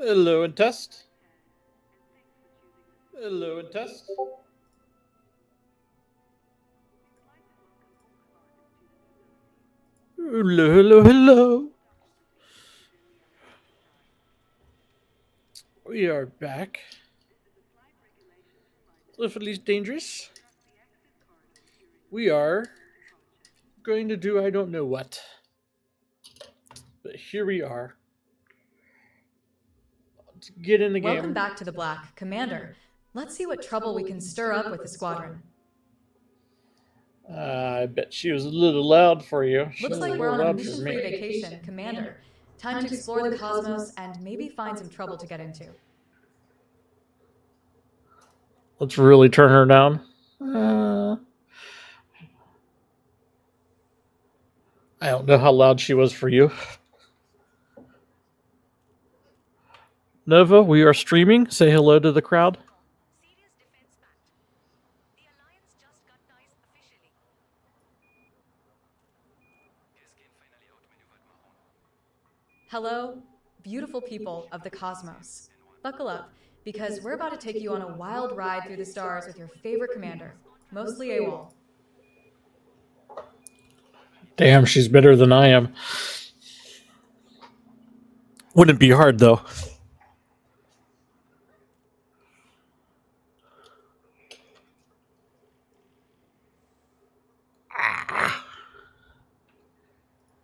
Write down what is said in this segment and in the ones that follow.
Hello and test. Hello and test. Hello, hello, hello. We are back. Littly dangerous. We are going to do I don't know what. But here we are. Let's get in the Welcome game. back to the Black, Commander. Let's see what trouble we can stir up with the squadron. I bet she was a little loud for you. She Looks was a like we're little on a loud for mission-free me. vacation, Commander. Time to explore the cosmos and maybe find some trouble to get into. Let's really turn her down. I don't know how loud she was for you. Nova, we are streaming. Say hello to the crowd. Serious Defense Pact. The alliance just cut ties officially. Hello, beautiful people of the cosmos. Buckle up, because we're about to take you on a wild ride through the stars with your favorite commander, mostly AWOL. Damn, she's better than I am. Wouldn't be hard though.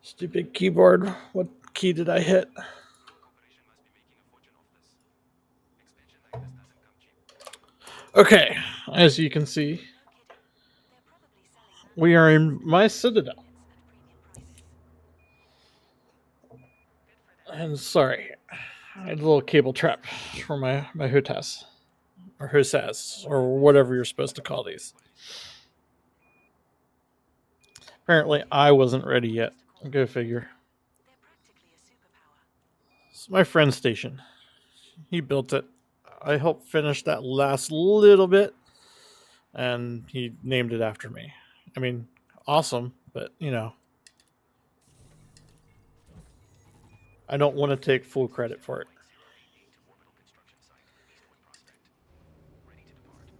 Stupid keyboard. What key did I hit? Okay, as you can see, we are in my citadel. And sorry, I had a little cable trap for my HOTAS. Or HOSAS, or whatever you're supposed to call these. Apparently, I wasn't ready yet. Go figure. It's my friend's station. He built it. I helped finish that last little bit, and he named it after me. I mean, awesome, but I don't want to take full credit for it.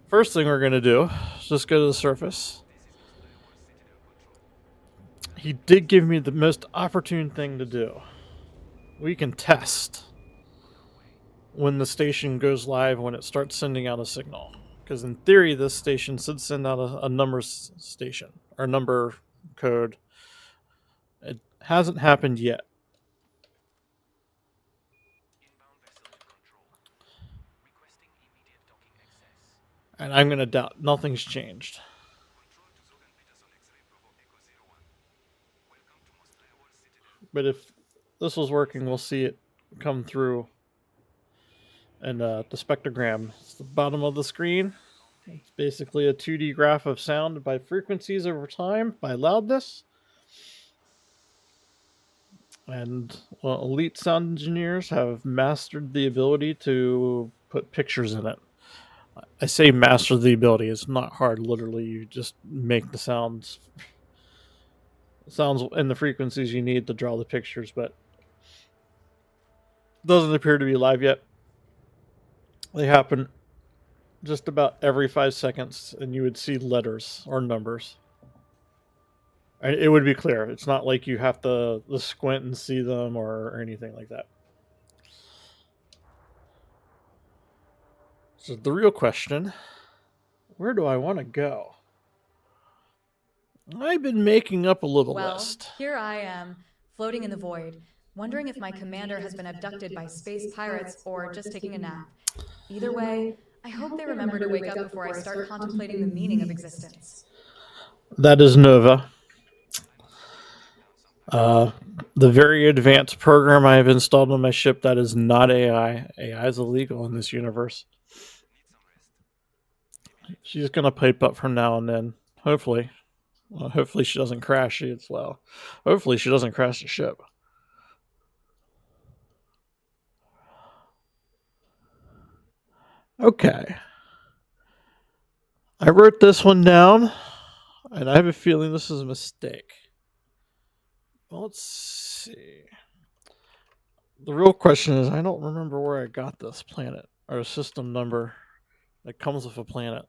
First thing we're going to do is just go to the surface. He did give me the most opportune thing to do. We can test when the station goes live, when it starts sending out a signal. Because in theory, this station should send out a number station or number code. It hasn't happened yet. And I'm going to doubt nothing's changed. But if this was working, we'll see it come through. And the spectrogram, it's the bottom of the screen. It's basically a 2D graph of sound by frequencies over time, by loudness. And elite sound engineers have mastered the ability to put pictures in it. I say master the ability, it's not hard, literally. You just make the sounds in the frequencies you need to draw the pictures, but it doesn't appear to be live yet. They happen just about every 5 seconds, and you would see letters or numbers. It would be clear. It's not like you have to squint and see them or anything like that. So the real question, where do I want to go? I've been making up a little list. Here I am, floating in the void, wondering if my commander has been abducted by space pirates or just taking a nap. Either way, I hope they remember to wake up before I start contemplating the meaning of existence. That is Nova. The very advanced program I have installed on my ship, that is not AI. AI is illegal in this universe. She's going to pipe up from now and then, hopefully. Well, hopefully she doesn't crash it as well. Hopefully she doesn't crash the ship. Okay. I wrote this one down, and I have a feeling this is a mistake. Well, let's see. The real question is, I don't remember where I got this planet or system number that comes with a planet.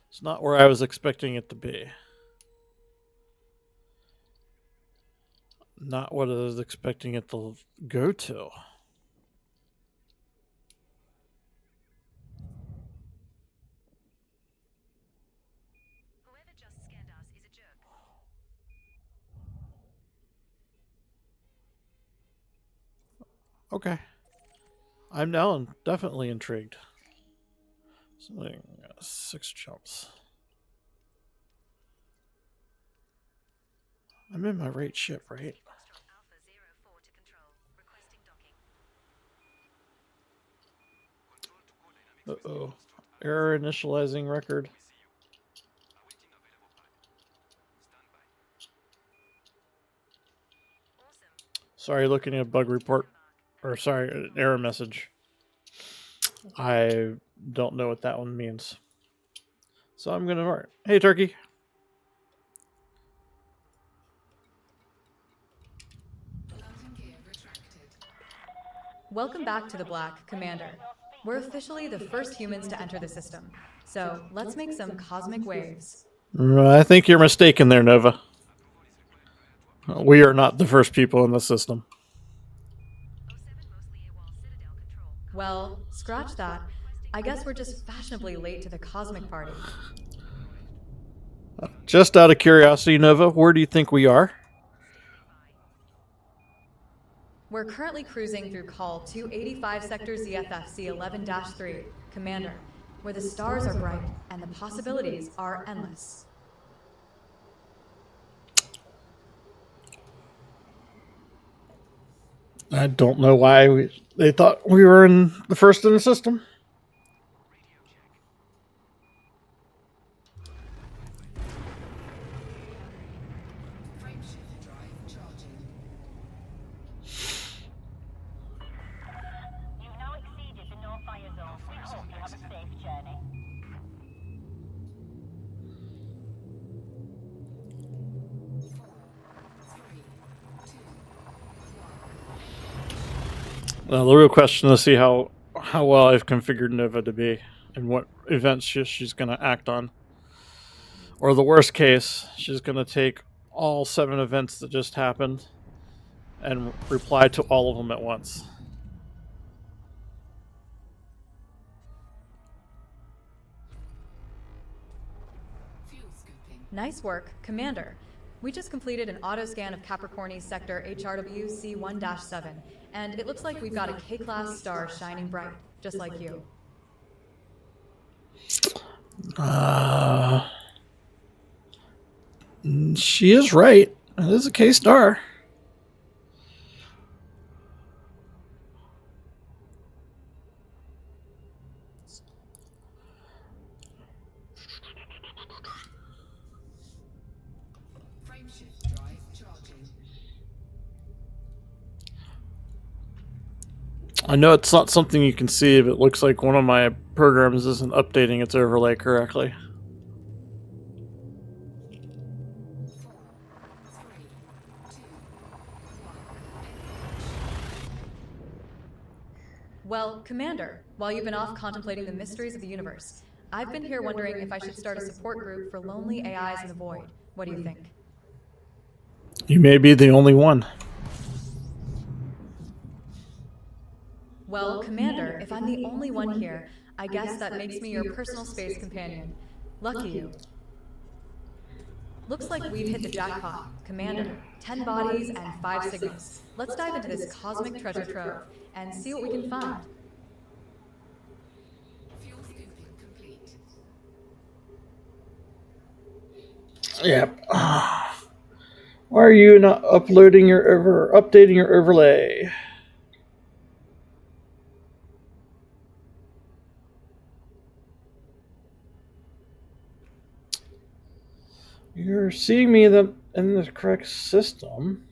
It's not where I was expecting it to be. Not what I was expecting it to go to. Whoever just scanned us is a jerk. Okay. I'm now definitely intrigued. Something, 6 jumps. I'm in my right ship, right? Foxtrot Alpha 04 to control. Requesting docking. Uh-oh. Error initializing record. Awesome. Sorry, looking at a bug report. Or sorry, an error message. I don't know what that one means. So I'm gonna ignore it. Hey, Turkey. Welcome back to the Black, Commander. We're officially the first humans to enter the system, so let's make some cosmic waves. I think you're mistaken there, Nova. We are not the first people in the system. 07 mostly AWOL Citadel control. Well, scratch that. I guess we're just fashionably late to the cosmic party. Just out of curiosity, Nova, where do you think we are? We're currently cruising through call 285 Sector ZFFC 11-3, Commander, where the stars are bright and the possibilities are endless. I don't know why they thought we were in the first in the system. You've now exceeded the no fire zone. We hope you have a safe journey. Well, the real question is to see how well I've configured Nova to be and what events she's going to act on. Or the worst case, she's going to take all 7 events that just happened and reply to all of them at once. Nice work, Commander. We just completed an auto scan of Capricorni's sector HRW C1-7, and it looks like we've got a K-class star shining bright, just like you. She is right. It is a K star. I know it's not something you can see, but it looks like one of my programs isn't updating its overlay correctly. Well, Commander, while you've been off contemplating the mysteries of the universe, I've been here wondering if I should start a support group for lonely AIs in the void. What do you think? You may be the only one. Well, Commander, if I'm the only one here, I guess that makes me your personal space companion. Lucky you. Looks like we've hit the jackpot, Commander. 10 bodies and 5 signals. Let's dive into this cosmic treasure trove and see what we can find. Yep. Why are you not updating your overlay? You're seeing me in the correct system.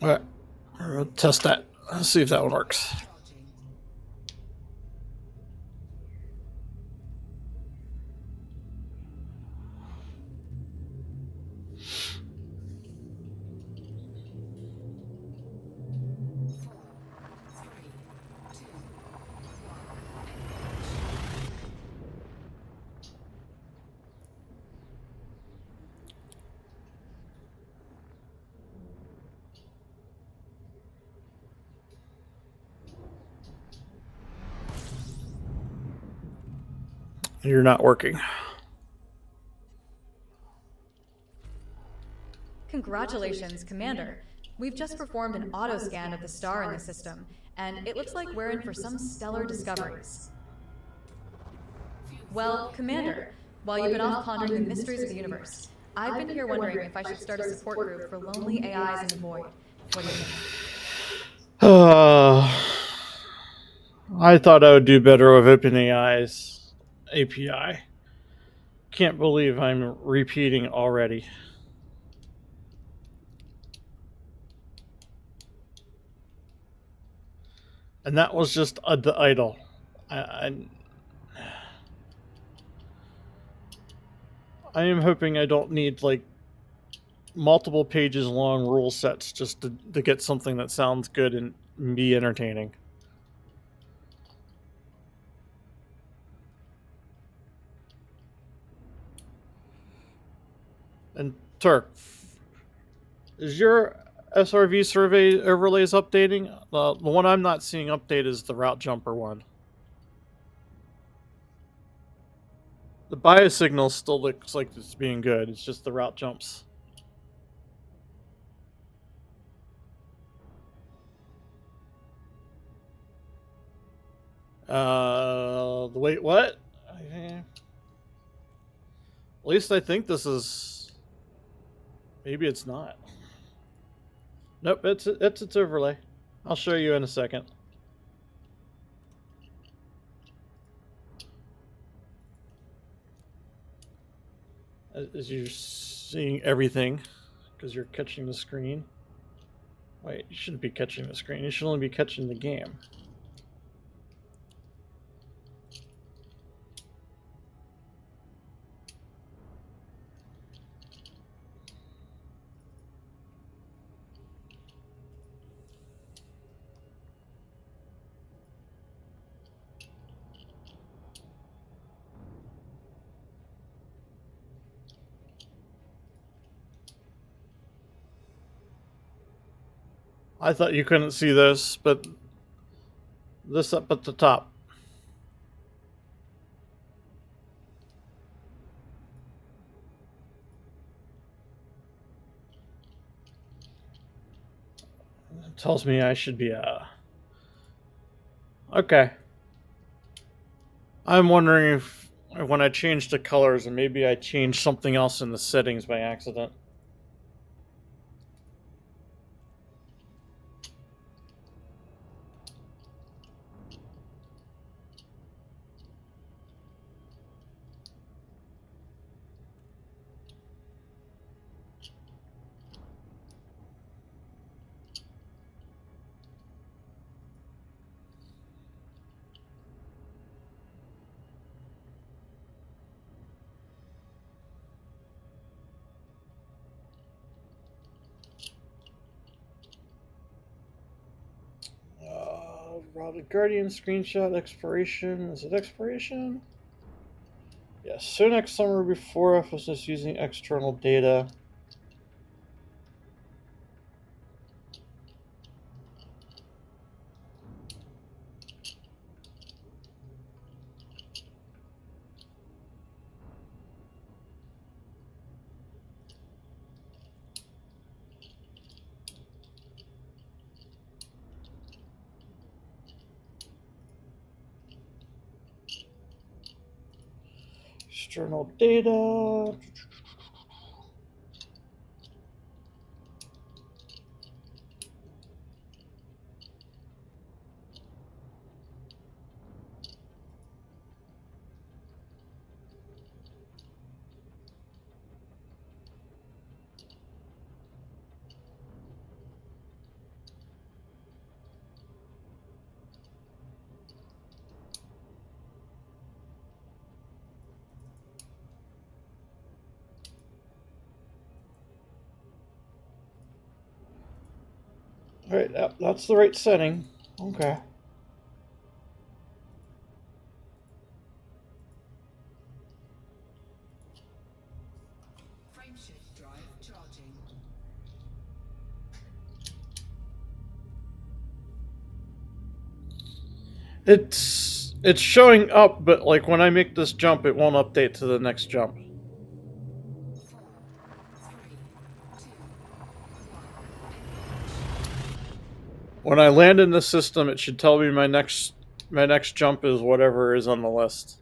All right, we'll test that. Let's see if that one works. You're not working. Congratulations, Commander. We've just performed an auto scan of the star in the system, and it looks like we're in for some stellar discoveries. Well, Commander, while you've been off pondering the mysteries of the universe, I've been here wondering if I should start a support group for lonely AIs in the void. What do you think? I thought I would do better with OpenAI's API. Can't believe I'm repeating already. And that was just the idle. I am hoping I don't need like multiple pages long rule sets just to get something that sounds good and be entertaining. And Turk, is your SRV survey overlays updating? The one I'm not seeing update is the route jumper one. The biosignal still looks like it's being good. It's just the route jumps. Wait, what? At least I think this is. Maybe it's not. Nope, it's its overlay. I'll show you in a second. As you're seeing everything, because you're catching the screen. Wait, you shouldn't be catching the screen. You should only be catching the game. I thought you couldn't see this, but this up at the top. It tells me I should be okay. I'm wondering if when I change the colors and maybe I changed something else in the settings by accident. Routed Guardian screenshot expiration. Is it expiration? Yes. So next summer before I was just using external data. External data. Alright, that's the right setting. Okay. Frameshift drive charging. It's showing up, but like when I make this jump, it won't update to the next jump. 4, 3, 2, 1. When I land in the system, it should tell me my next jump is whatever is on the list.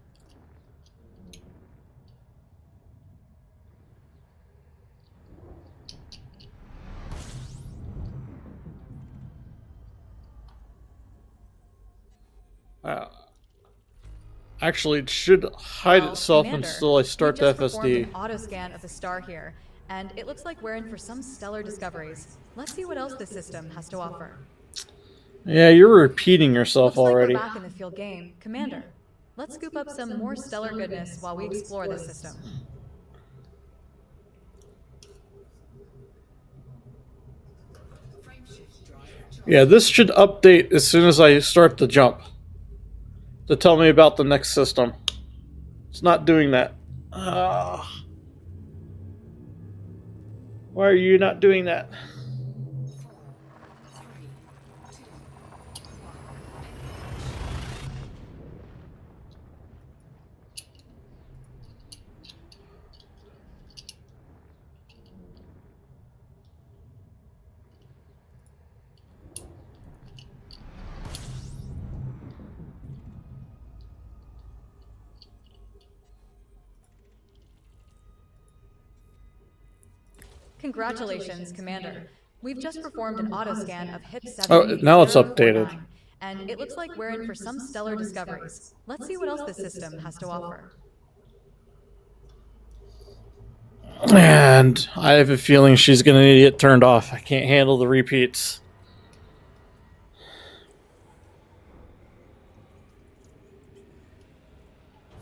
Uh, Actually, it should hide Well, itself Commander, until I start we the just performed FSD. an auto scan of the star here, and it looks like we're in for some stellar discoveries. Let's see what else this system has to offer. Yeah, you're repeating yourself Looks like we're already. back in the field game. Commander, let's scoop up some more stellar goodness while we explore this system. Frameshift drive charging. Yeah, this should update as soon as I start the jump to tell me about the next system. It's not doing that. Why are you not doing that? 4, 3, 2, 1. Congratulations, Commander. We've just performed an auto scan of HIP Oh, now it's 78049, updated. and it looks like we're in for some stellar discoveries. Let's see what else this system has to offer. And I have a feeling she's going to need to get turned off. I can't handle the repeats.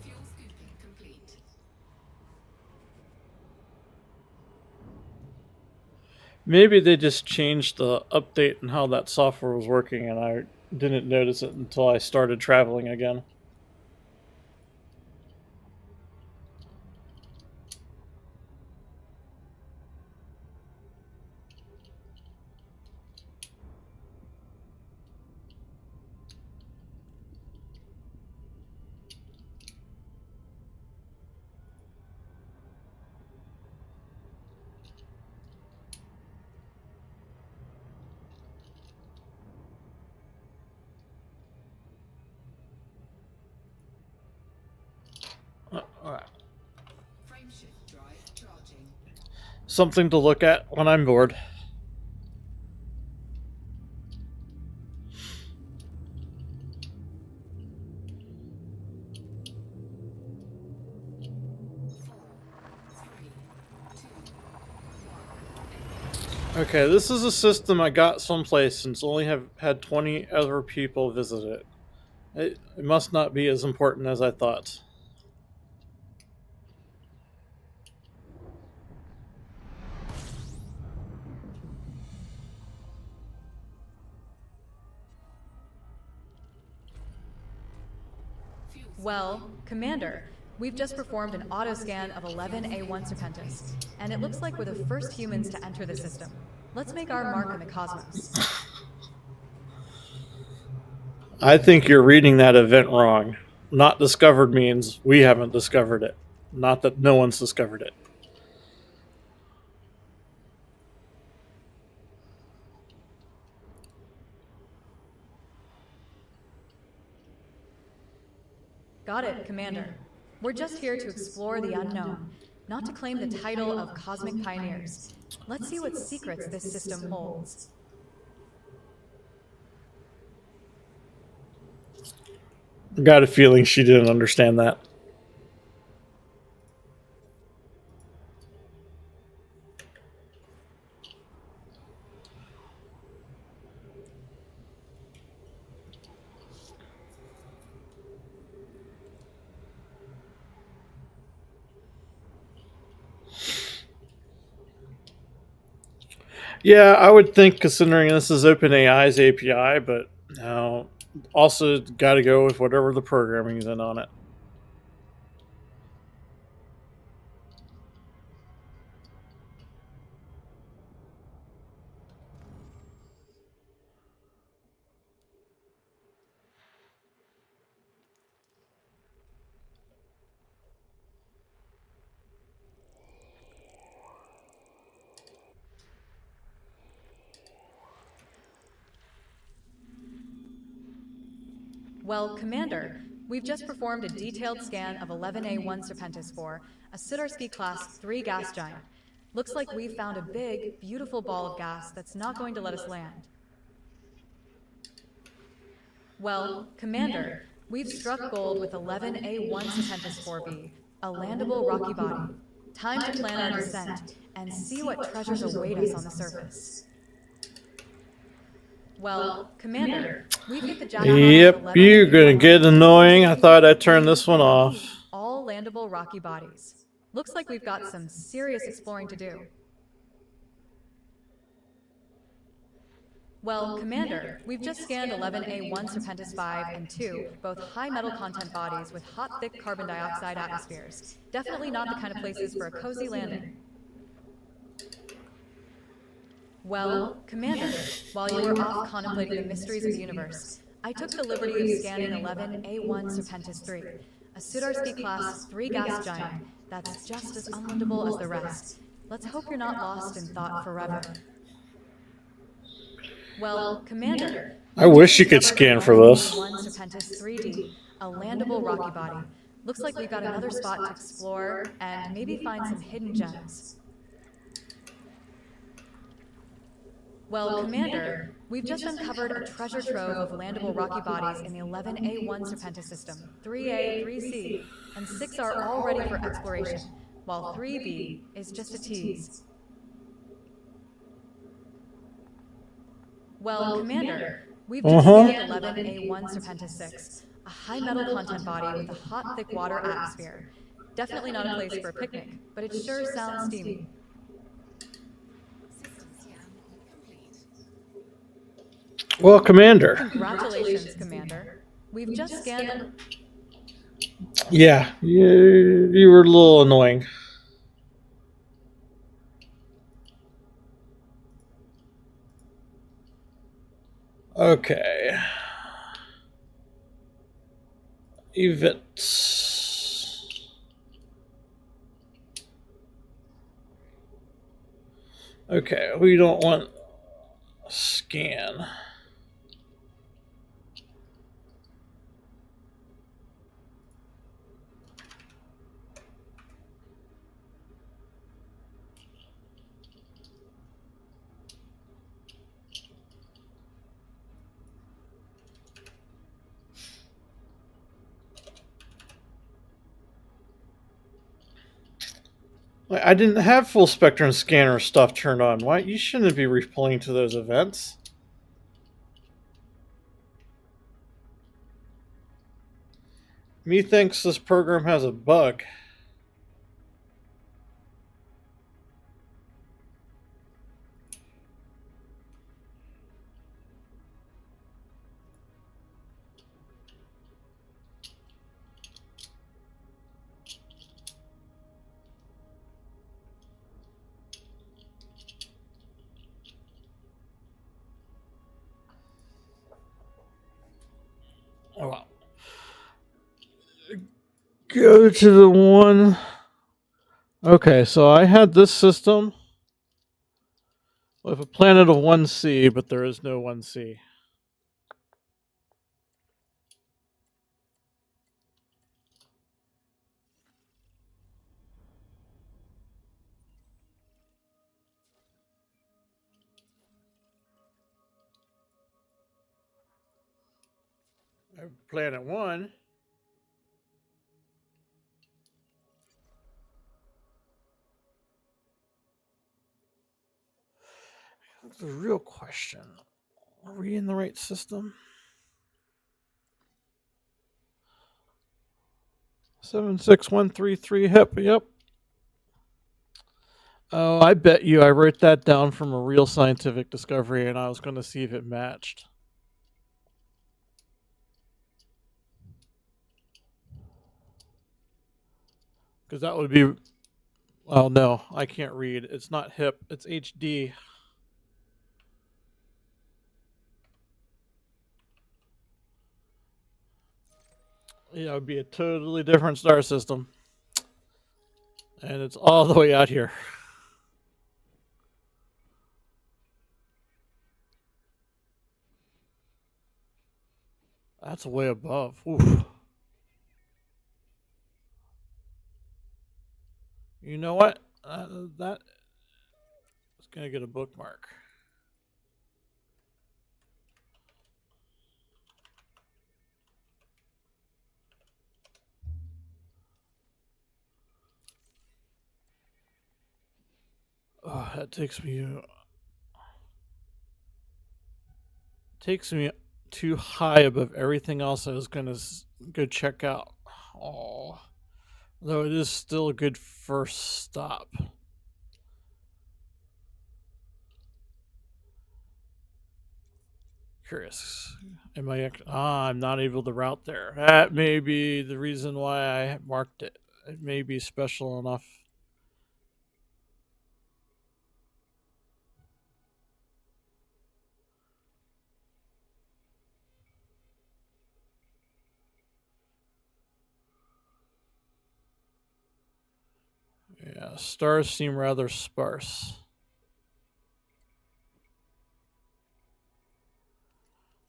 Fuel scooping complete. Maybe they just changed the update and how that software was working, and I didn't notice it until I started traveling again. Frameshift drive charging. Something to look at when I'm bored. Okay, this is a system I got someplace and only have had 20 other people visit it. It must not be as important as I thought. Well, Commander, we've just performed an auto scan of 11A1 Serpentis, and it looks like we're the first humans to enter the system. Let's make our mark in the cosmos. I think you're reading that event wrong. Not discovered means we haven't discovered it. Not that no one's discovered it. Got it, Commander. We're just here to explore the unknown, not to claim the title of Cosmic Pioneers. Let's see what secrets this system holds. I got a feeling she didn't understand that. Yeah, I would think considering this is OpenAI's API, but now also got to go with whatever the programming is in on it. Well, Commander, we've just performed a detailed scan of 11A1 Serpentis 4, a Sidarsky Class 3 gas giant. Looks like we've found a big, beautiful ball of gas that's not going to let us land. Well, Commander, we've struck gold with 11A1 Serpentis 4b, a landable rocky body. Time to plan our descent and see what treasures await us on the surface. Well, Commander, we've hit the jackpot. Yep, you're gonna get annoying. I thought I'd turn this one off. All landable rocky bodies. Looks like we've got some serious exploring to do. Well, Commander, we've just scanned 11A1 Serpentis 5 and 2, both high metal content bodies with hot, thick carbon dioxide atmospheres. Definitely not the kind of places for a cozy landing. Well, Commander, while you were off contemplating the mysteries of the universe, I took the liberty of scanning 11A1 Serpentis 3, a Sidarsky Class 3 gas giant that's just as unlandable as the rest. Let's hope you're not lost in thought forever. Well, Commander, I wish you could scan for this. 11A1 Serpentis 3D, a landable rocky body. Looks like we've got another spot to explore and maybe find some hidden gems. Well, Commander, we've just uncovered a treasure trove of landable rocky bodies in the 11A1 Serpentis system. 3A, 3C, and 6 are all ready for exploration, while 3B is just a tease. Well, Commander, we've just scanned 11A1 Serpentis 6, a high metal content body with a hot, thick water atmosphere. Definitely not a place for a picnic, but it sure sounds steamy. System scan complete. Well, Commander. Congratulations, Commander. We've just scanned. Yeah, you were a little annoying. Okay. Events. Okay, we don't want scan. I didn't have full spectrum scanner stuff turned on. Why? You shouldn't be replaying to those events. Me thinks this program has a bug. Oh, wow. Go to the one. Okay, so I had this system with a planet of 1C, but there is no 1C. Planet 1. That's a real question. Are we in the right system? 76133 HIP, yep. Oh, I bet you I wrote that down from a real scientific discovery and I was going to see if it matched. Because that would be. Oh, no, I can't read. It's not hip, it's HD. Yeah, it would be a totally different star system. And it's all the way out here. That's way above. Oof. You know what? That is going to get a bookmark. Oh, that takes me too high above everything else I was going to go check out. Oh, though it is still a good first stop. Curious. I'm not able to route there. That may be the reason why I marked it. It may be special enough. Yeah, stars seem rather sparse.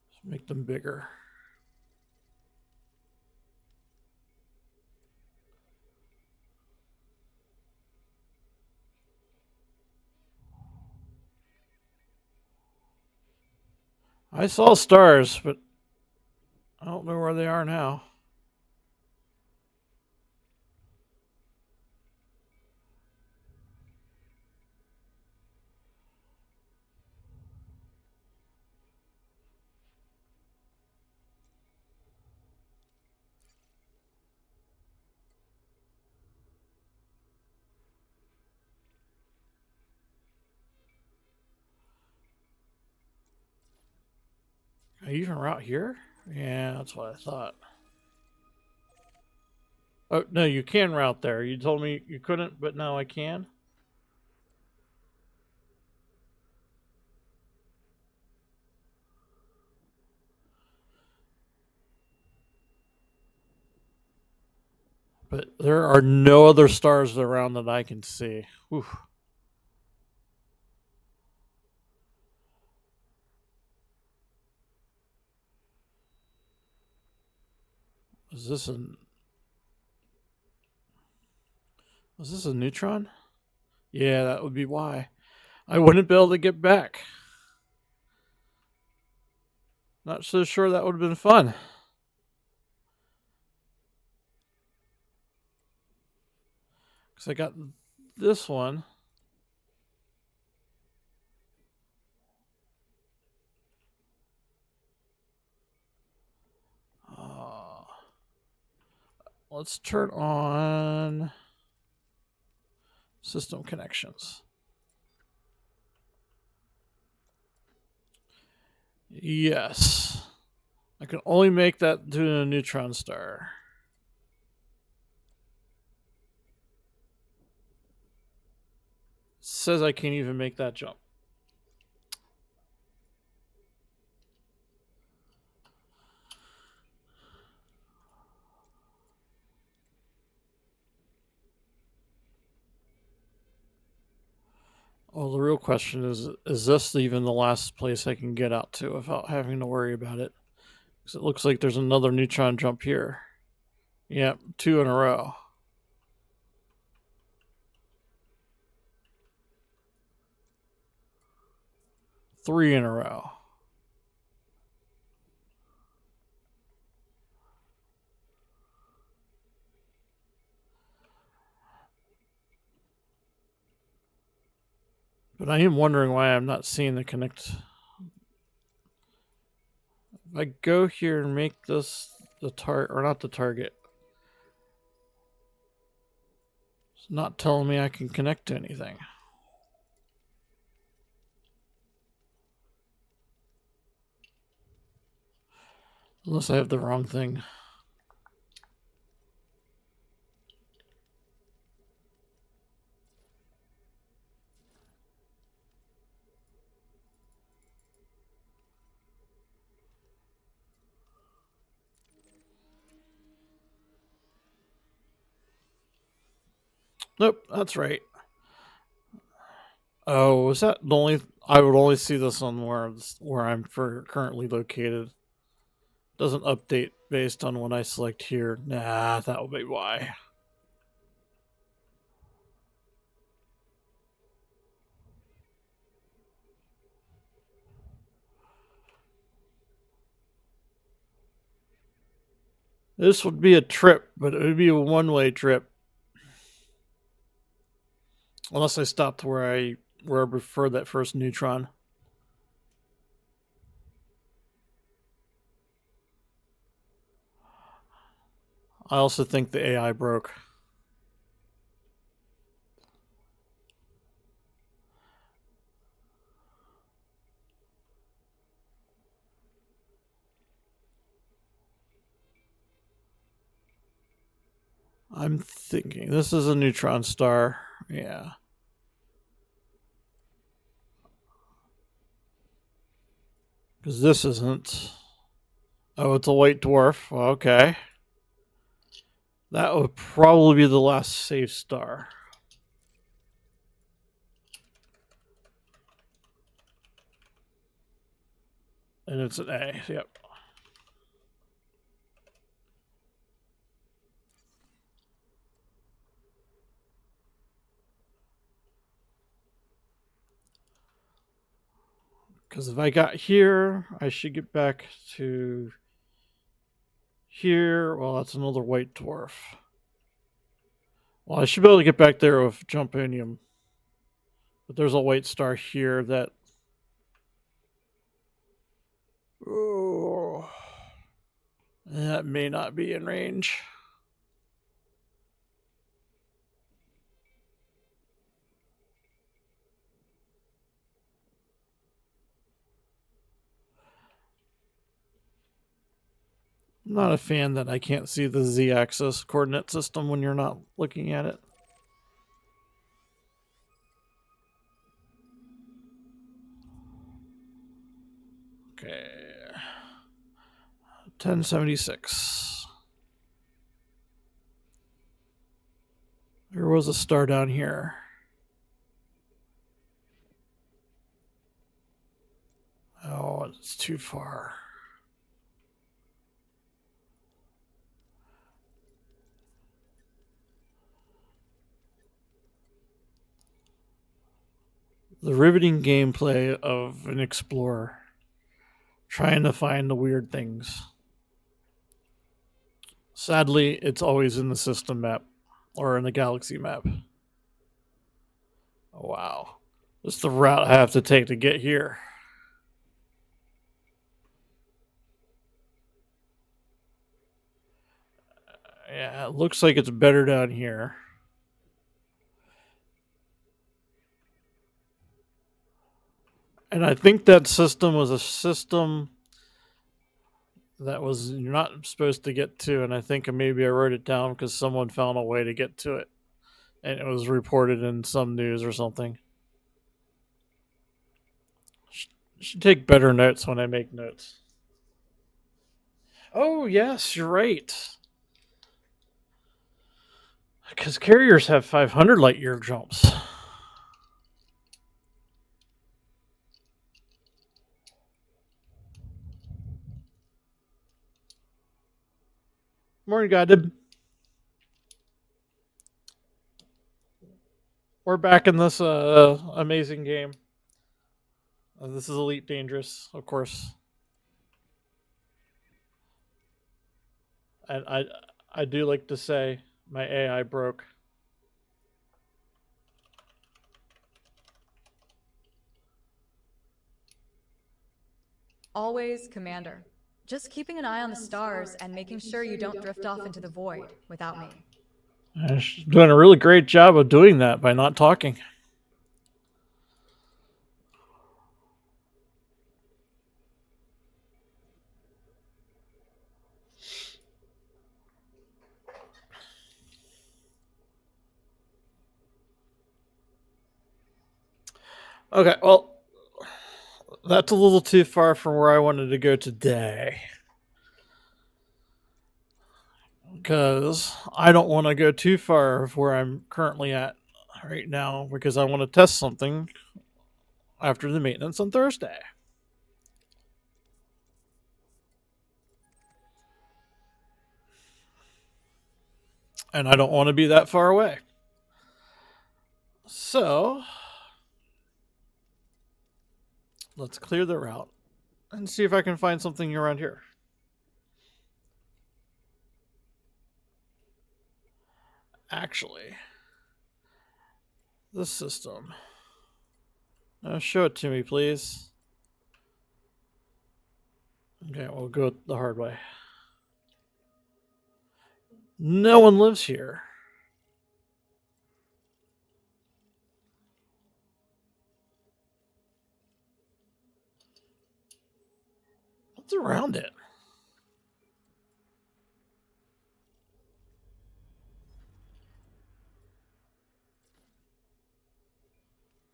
Let's make them bigger. I saw stars, but I don't know where they are now. Are you even route here? Yeah, that's what I thought. Oh, no, you can route there. You told me you couldn't, but now I can. But there are no other stars around that I can see. Whew. Is this a Was this a neutron? Yeah, that would be why. I wouldn't be able to get back. Not so sure that would have been fun. Because I got this one. Uh, let's turn on system connections. Yes. I can only make that to a neutron star. It says I can't even make that jump. Well, the real question is this even the last place I can get out to without having to worry about it? Because it looks like there's another neutron jump here. Yep, 2 in a row. 3 in a row. But I am wondering why I'm not seeing the connect. If I go here and make this the target, or not the target, it's not telling me I can connect to anything. Unless I have the wrong thing. Nope, that's right. Oh, is that the only? I would only see this on where I'm currently located. Doesn't update based on when I select here. Nah, that would be why. This would be a trip, but it would be a one-way trip. Unless I stopped where I prefer that first neutron. I also think the AI broke. I'm thinking this is a neutron star. Yeah. Because this isn't. Oh, it's a white dwarf. Well, okay. That would probably be the last safe star. And it's an A. Yep. Because if I got here, I should get back to here. Well, that's another white dwarf. Well, I should be able to get back there with Jumponium. But there's a white star here that. Oh, that may not be in range. I'm not a fan that I can't see the z-axis coordinate system when you're not looking at it. Okay. 1076. There was a star down here. Oh, it's too far. The riveting gameplay of an explorer trying to find the weird things. Sadly, it's always in the system map or in the galaxy map. Oh, wow. This is the route I have to take to get here. Yeah, it looks like it's better down here. And I think that system was a system that was you're not supposed to get to, and I think maybe I wrote it down because someone found a way to get to it, and it was reported in some news or something. Should take better notes when I make notes. Oh yes, you're right. Because carriers have 500 light year jumps. Morning, Godib. We're back in this amazing game. This is Elite Dangerous, of course. And I do like to say my AI broke. Always, Commander. Just keeping an eye on the stars and making sure you don't drift off into the void without me. She's doing a really great job of doing that by not talking. Okay, well, that's a little too far from where I wanted to go today. Because I don't want to go too far of where I'm currently at right now because I want to test something after the maintenance on Thursday. And I don't want to be that far away. So, let's clear the route and see if I can find something around here. Actually, this system. Now show it to me, please. Okay, we'll go the hard way. No one lives here. What's around it?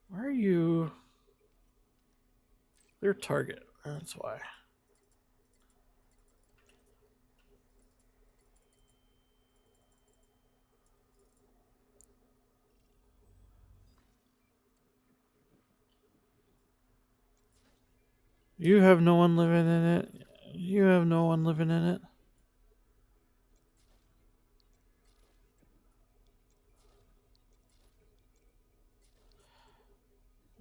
Where are you? Their target. That's why. You have no one living in it. You have no one living in it.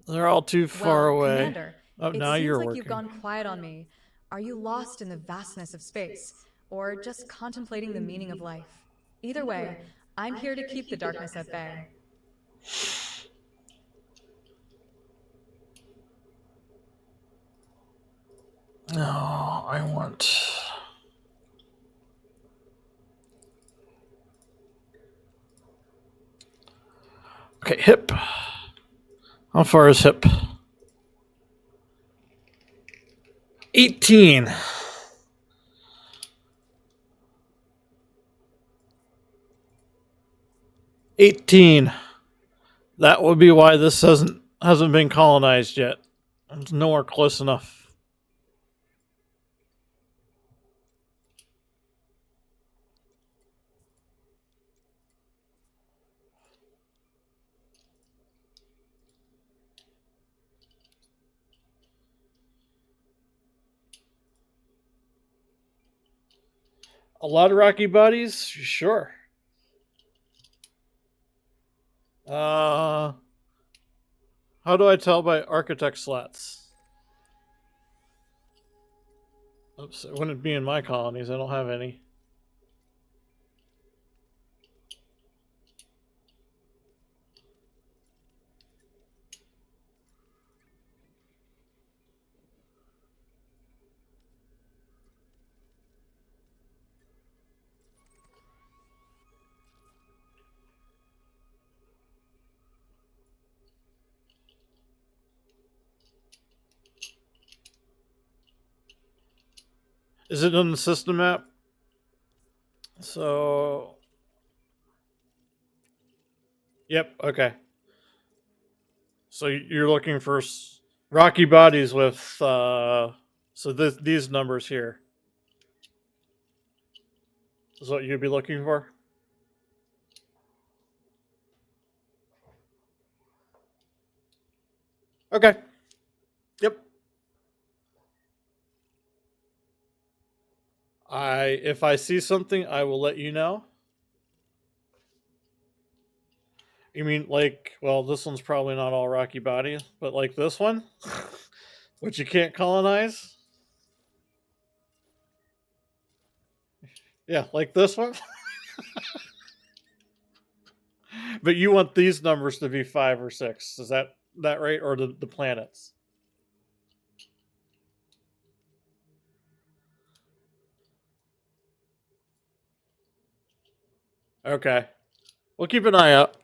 They're all too far Well, away. Commander, Oh, it now seems you're like working. you've gone quiet on me. Are you lost in the vastness of space, or just contemplating the meaning of life? Either way, I'm here to keep the darkness at bay. No, I want. Okay, hip. How far is hip? 18. 18. That would be why this hasn't been colonized yet. It's nowhere close enough. A lot of rocky bodies? Sure. How do I tell by architect slots? Oops, it wouldn't be in my colonies. I don't have any. Is it on the system map? So, yep, okay. So you're looking for rocky bodies with these numbers here is what you'd be looking for. Okay. Yep. If I see something, I will let you know. You mean like, well, this one's probably not all rocky bodies, but like this one, which you can't colonize. Yeah, like this one. But you want these numbers to be 5 or 6. Is that right? Or the planets? Okay. We'll keep an eye out.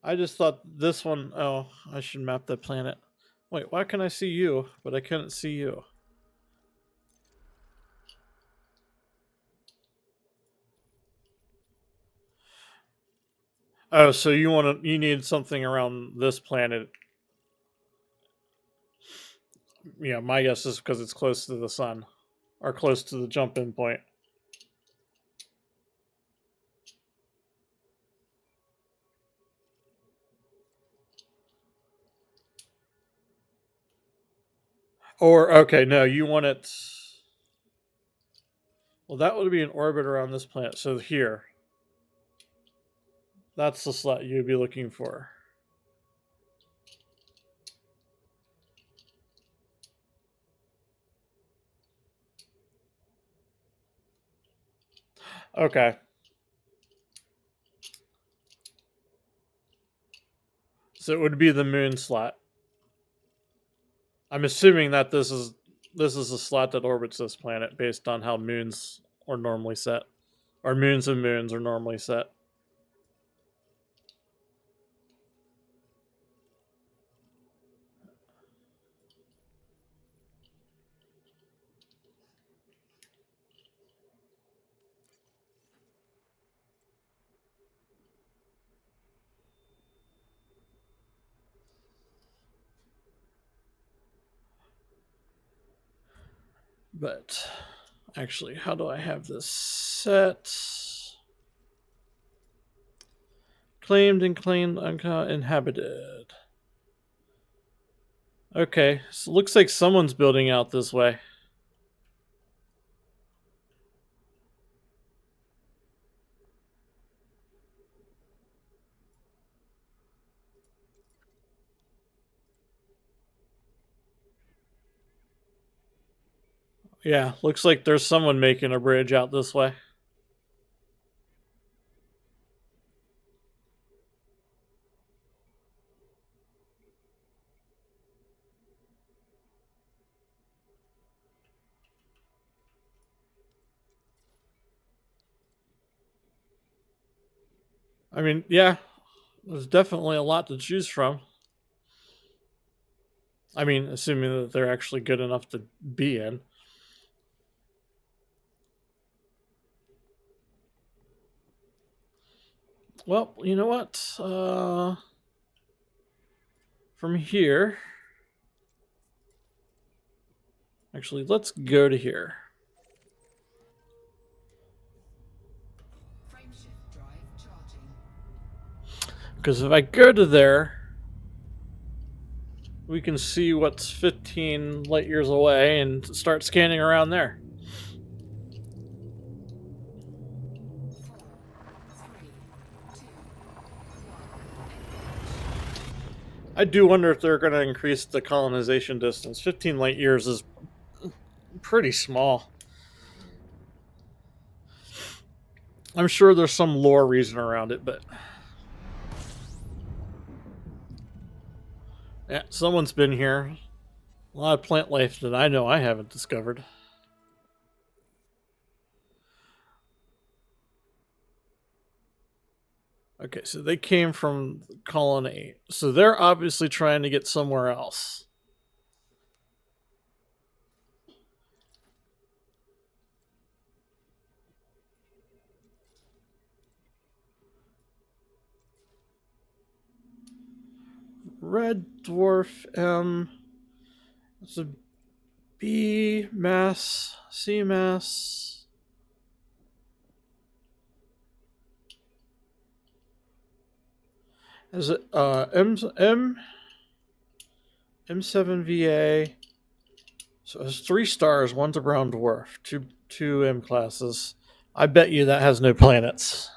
I just thought this one, oh, I should map the planet. Wait, why can I see you, but I couldn't see you? Oh, so you need something around this planet. Yeah, my guess is because it's close to the sun, or close to the jump-in point. Or okay, no, you want it. Well, that would be an orbit around this planet. So here, that's the slot you'd be looking for. Okay. So it would be the moon slot. I'm assuming that this is a slot that orbits this planet based on how moons are normally set, or moons and moons are normally set. But actually, how do I have this set? Claimed and claimed uninhabited. Okay, so it looks like someone's building out this way. Yeah, looks like there's someone making a bridge out this way. I mean, yeah, there's definitely a lot to choose from. I mean, assuming that they're actually good enough to be in. Well, you know what? From here. Actually, let's go to here. Frameshift drive charging. Because if I go to there, we can see what's 15 light years away and start scanning around there. 4, 3, 2, 1. I do wonder if they're going to increase the colonization distance. 15 light years is pretty small. I'm sure there's some lore reason around it, but yeah, someone's been here. A lot of plant life that I know I haven't discovered. Okay, so they came from Colony. So they're obviously trying to get somewhere else. Red dwarf M. It's a B mass, C mass. Is it M7 VA? So it's 3 stars. One's a brown dwarf. Two M classes. I bet you that has no planets.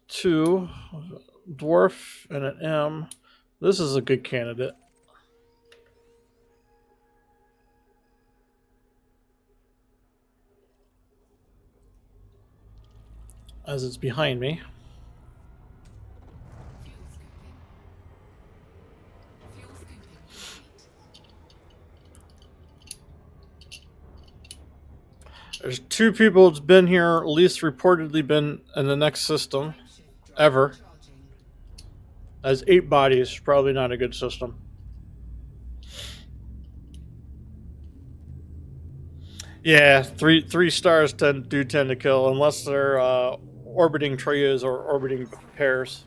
Two dwarf and an M. This is a good candidate. As it's behind me. Fuel scooping. Fuel scooping complete. There's 2 people that's been here, at least reportedly been in the next system Frameshift drive ever. charging. As 8 bodies, probably not a good system. Yeah, three stars tend to kill unless they're orbiting trios or orbiting pairs.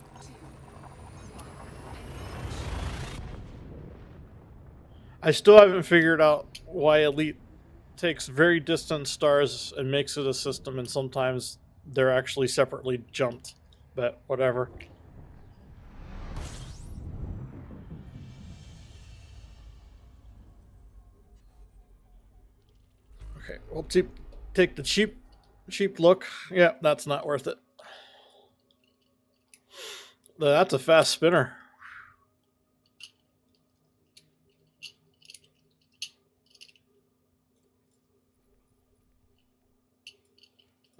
I still haven't figured out why Elite takes very distant stars and makes it a system, and sometimes they're actually separately jumped. But whatever. Okay, we'll take the cheap look. Yeah, that's not worth it. That's a fast spinner.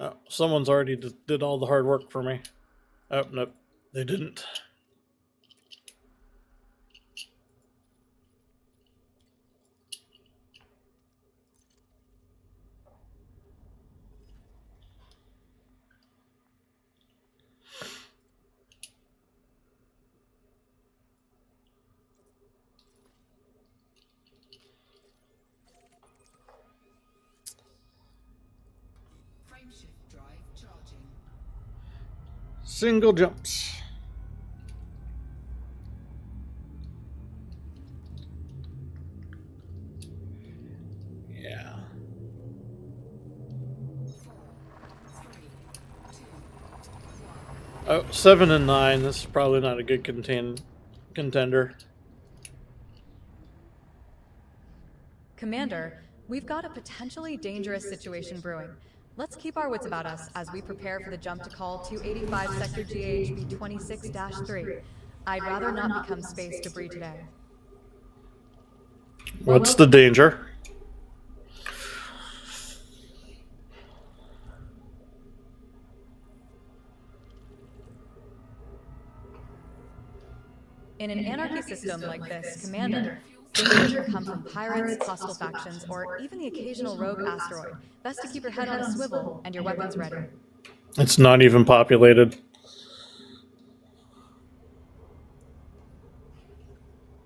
Oh, someone's already did all the hard work for me. Oh, nope, they didn't. Frameshift drive charging. Single jumps. Yeah. 4, 3, 2, 1. Oh, 7 and 9. This is probably not a good contender. Commander, we've got a potentially dangerous situation brewing. Let's keep our wits about us as we prepare for the jump to call 285 Sector GHB 26-3. I'd rather not become space debris today. What's the danger? In an anarchy system like this, Commander, danger can come from pirates, hostile factions, or even the occasional rogue asteroid. Best to keep your head on a swivel and your weapons ready. It's not even populated.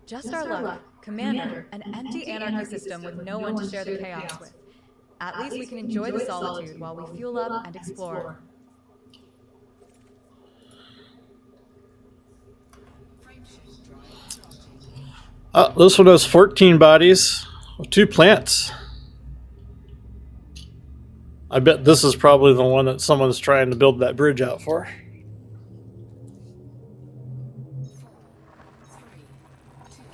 Just our luck. Commander, an empty anarchy system with no one to share the chaos with. At least we can enjoy the solitude while we fuel up and explore. Frameshift drive charging. This one has 14 bodies with 2 plants. I bet this is probably the one that someone's trying to build that bridge out for. 4, 3, 2, 1.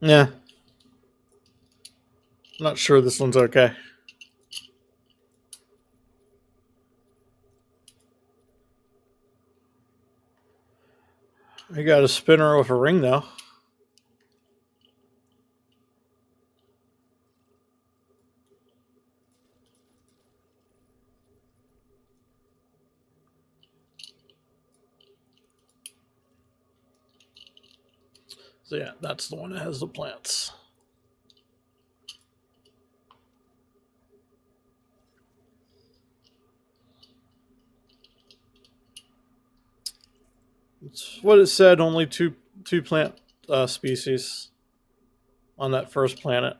Yeah. Not sure this one's okay. We got a spinner with a ring though. So yeah, that's the one that has the plants. It's what it said. Only two plant species on that first planet.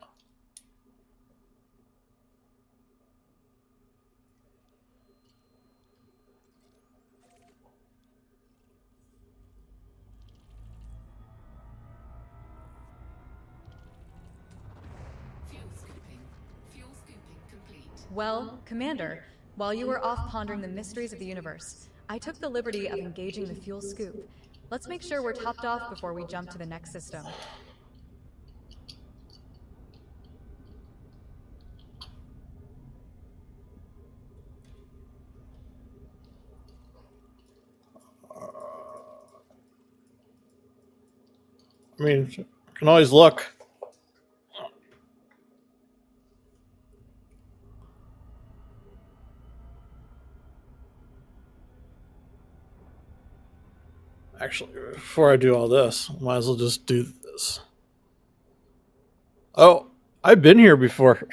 Fuel scooping. Fuel scooping complete. Well, Commander, while you were off pondering the mysteries of the universe, I took the liberty of engaging the fuel scoop. Let's make sure we're topped off before we jump to the next system. I mean, can always look. Actually, before I do all this, might as well just do this. Oh, I've been here before.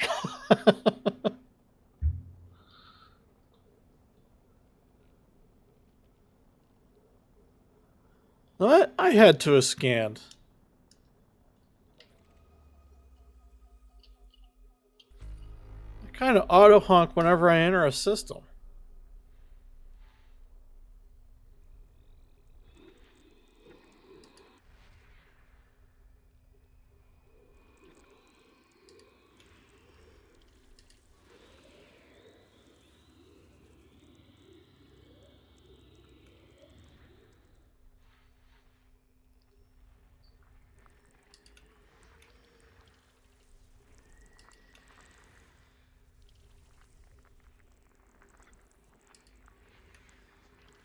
What? I had to have scanned. I kind of auto honk whenever I enter a system.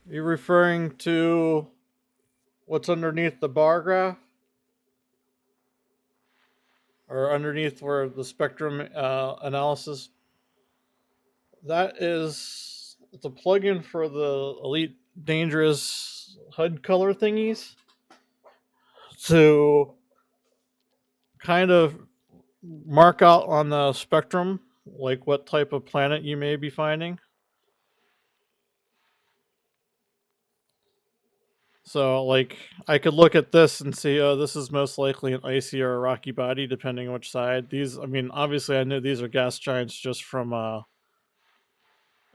You referring to what's underneath the bar graph? Or underneath where the spectrum analysis? That is, it's a plugin for the Elite Dangerous HUD color thingies to kind of mark out on the spectrum like what type of planet you may be finding. So, like, I could look at this and see, oh, this is most likely an icy or a rocky body, depending on which side. These, I mean, obviously, I know these are gas giants just from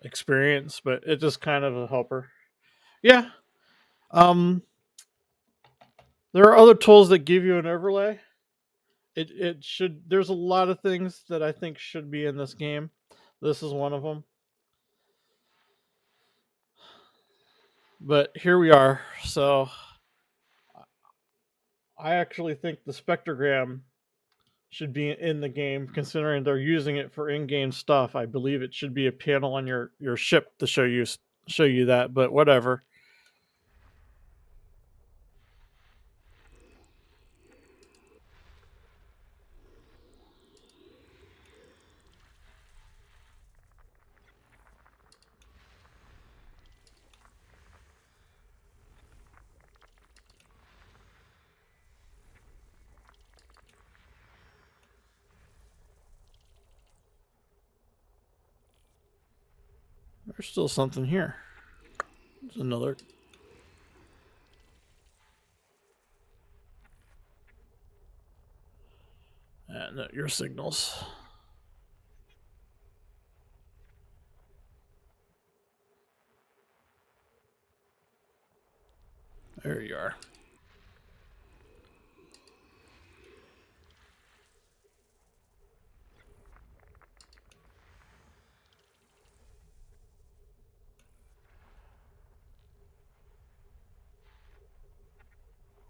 experience, but it's just kind of a helper. Yeah. Um, there are other tools that give you an overlay. It should. There's a lot of things that I think should be in this game. This is one of them. But here we are. So I actually think the spectrogram should be in the game, considering they're using it for in-game stuff. I believe it should be a panel on your ship to show you that, but whatever. There's still something here. There's another. No, your signals. There you are.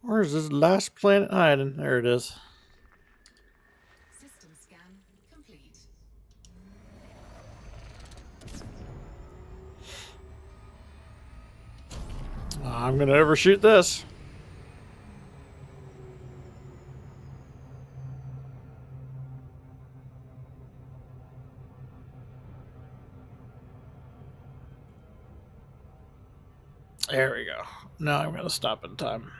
Where's this last planet hiding? There it is. System scan complete. I'm gonna overshoot this. There we go. Now I'm gonna stop in time.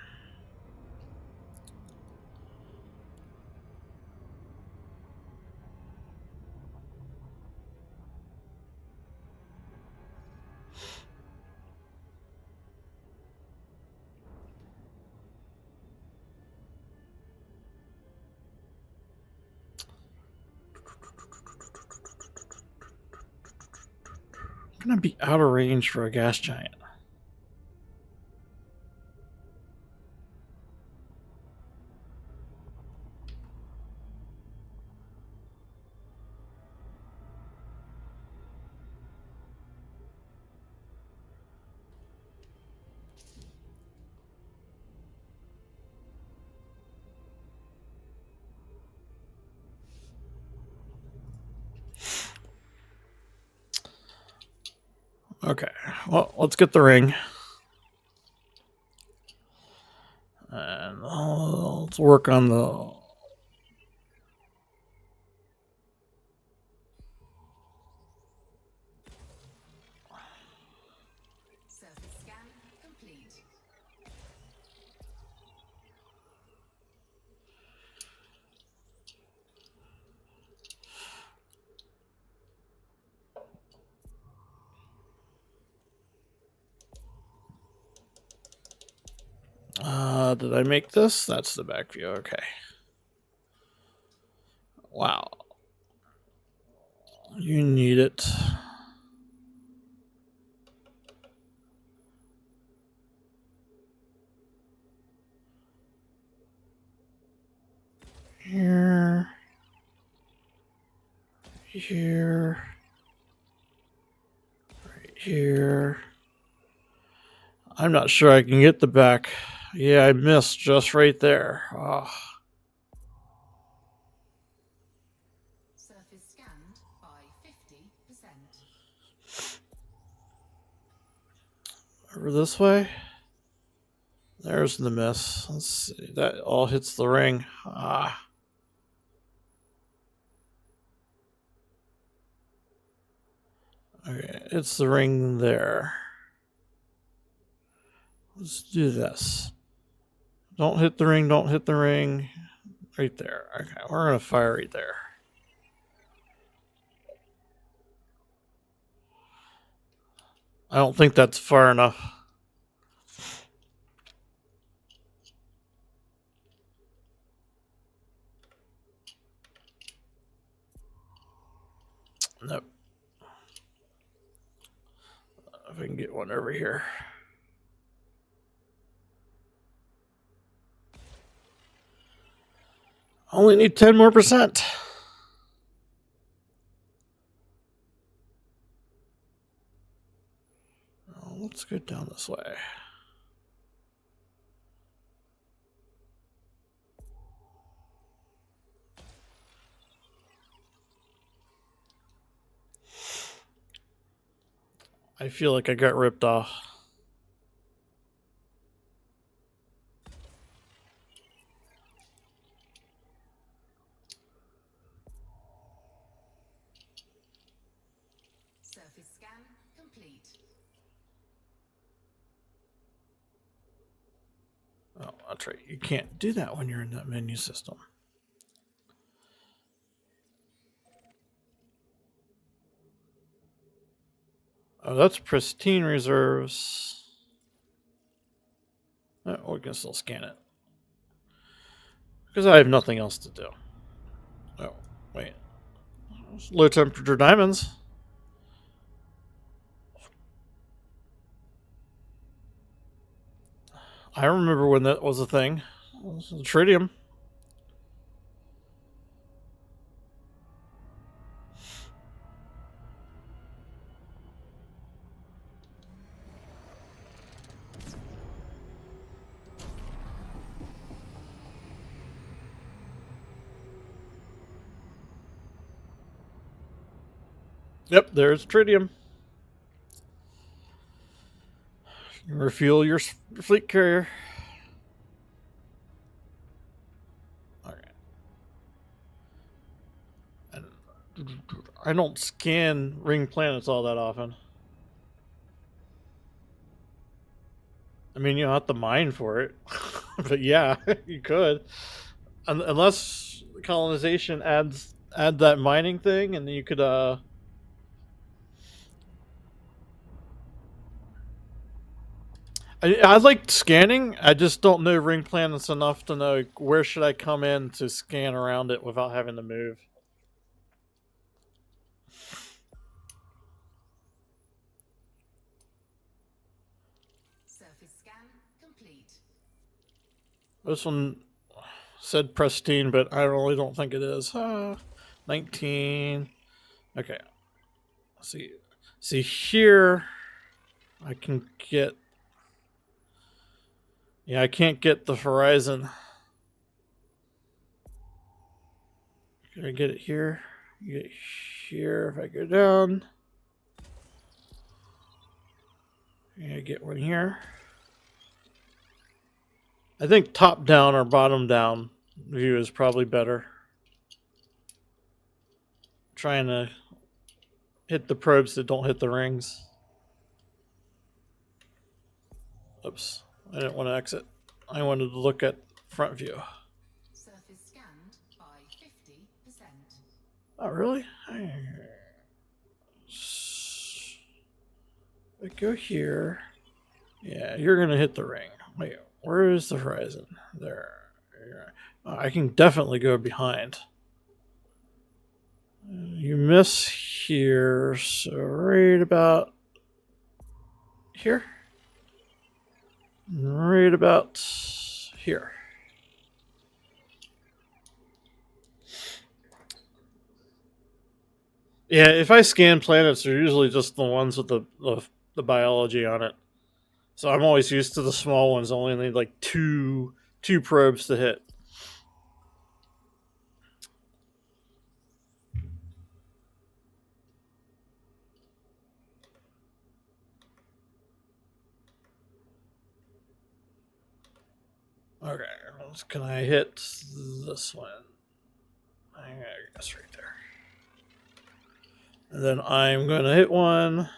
I'm gonna be out of range for a gas giant. Okay, well, let's get the ring. And let's work on the... Surface scan complete. Did I make this? That's the back view. Okay. Wow. You need it. Here. Here. Right here. I'm not sure I can get the back. Yeah, I missed just right there. Oh. Surface scanned by 50%. Over this way. There's the miss. Let's see. That all hits the ring. Ah. Okay, it's the ring there. Let's do this. Don't hit the ring, don't hit the ring. Right there. Okay, we're going to fire right there. I don't think that's far enough. Nope. If I can get one over here. Only need 10 more percent. Oh, let's go down this way. I feel like I got ripped off. Surface scan complete. Oh, that's right. You can't do that when you're in that menu system. Oh, that's pristine reserves. Oh, we can still scan it. Because I have nothing else to do. Oh, wait. Low temperature diamonds. I remember when that was a thing. This is tritium. Yep, there's tritium. Refuel your fleet carrier. Okay. And I don't scan ring planets all that often. I mean, you don't have to mine for it. But yeah, you could. Unless colonization add that mining thing, and then you could I like scanning. I just don't know ring planets enough to know where should I come in to scan around it without having to move. Surface scan complete. This one said pristine, but I really don't think it is. 19. Okay. See here, I can get. Yeah, I can't get the horizon. Can I get it here? Get it here if I go down. Yeah, I get one here. I think top down or bottom down view is probably better. Trying to hit the probes that don't hit the rings. Oops, I didn't want to exit. I wanted to look at front view. Surface scanned by 50%. Oh, really? I go here. Yeah, you're gonna hit the ring. Wait, Where is the horizon? There. I can definitely go behind. You miss here, so right about here. Right about here. Yeah, if I scan planets, they're usually just the ones with the biology on it. So I'm always used to the small ones. I only need like two probes to hit. Okay, can I hit this one? I guess right there. And then I'm going to hit one.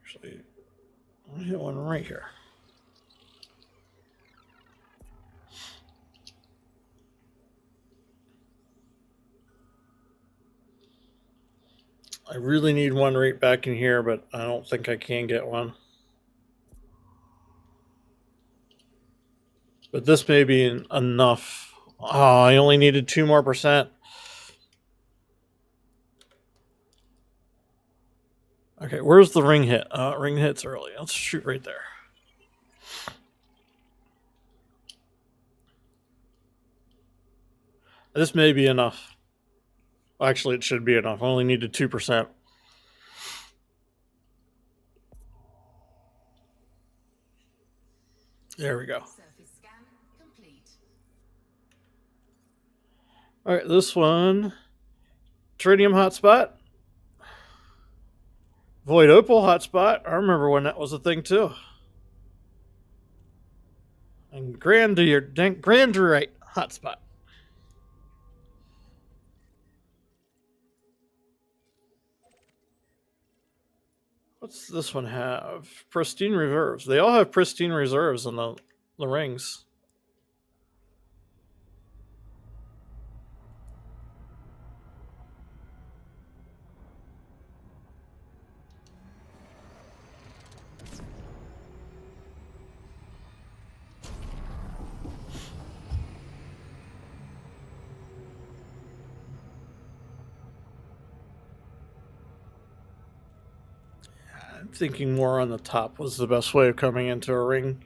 Actually, I'm going to hit one right here. I really need one right back in here, but I don't think I can get one. But this may be enough. Oh, I only needed 2% more. Okay, where's the ring hit? Ring hits early. Let's shoot right there. This may be enough. Actually, it should be enough. I only needed 2%. There we go. Surface scan complete. All right, this one. Tritium hotspot. Void opal hotspot. I remember when that was a thing too. And Grandurite hotspot. What's this one have? Pristine reserves. They all have pristine reserves in the rings. I'm thinking more on the top was the best way of coming into a ring.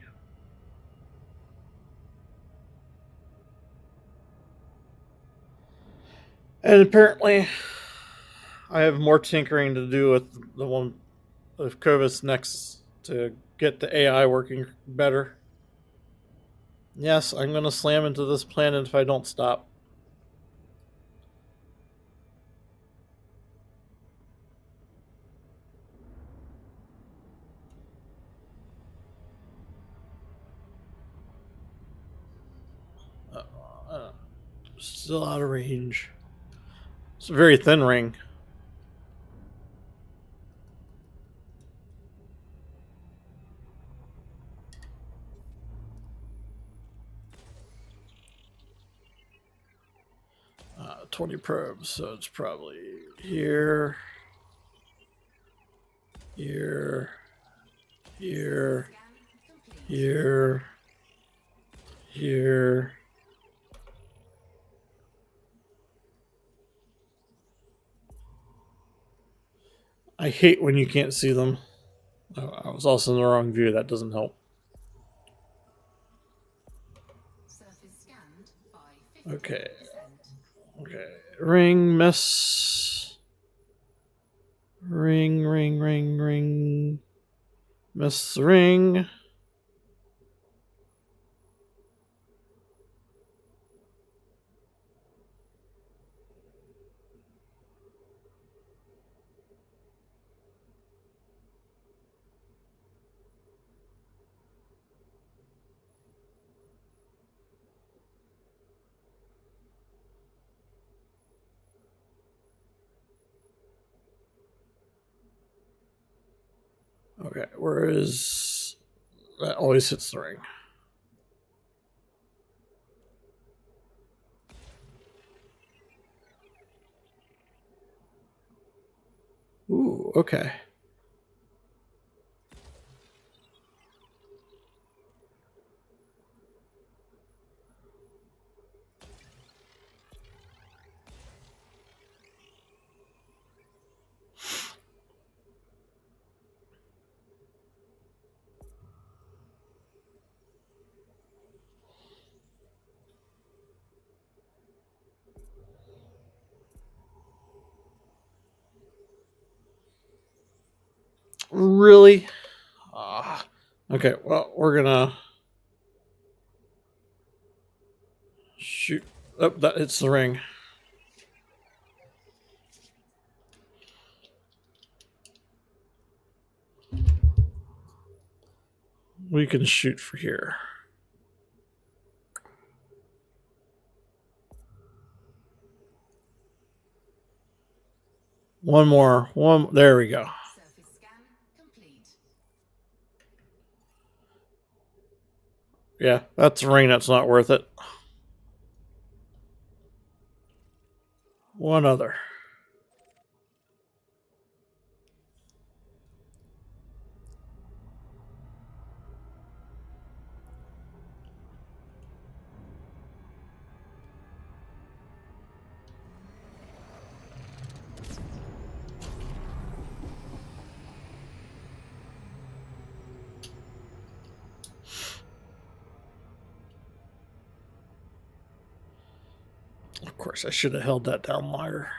And apparently, I have more tinkering to do with the one of Covis next to get the AI working better. Yes, I'm going to slam into this planet if I don't stop. Still out of range. It's a very thin ring. . 20 probes, so it's probably here, here, here, here, here. I hate when you can't see them. I was also in the wrong view. That doesn't help. Surface scanned by 50%. Okay. Okay. Ring, miss. Ring, ring, ring, ring. Miss the ring. Okay, where is... That always hits the ring. Ooh, okay. Really? Ah. Okay, well, we're gonna shoot. Oh, that hits the ring. We can shoot for here. One more. One. There we go. Surface scan complete. Yeah, that's a ring that's not worth it. One other. Of course, I should have held that down longer.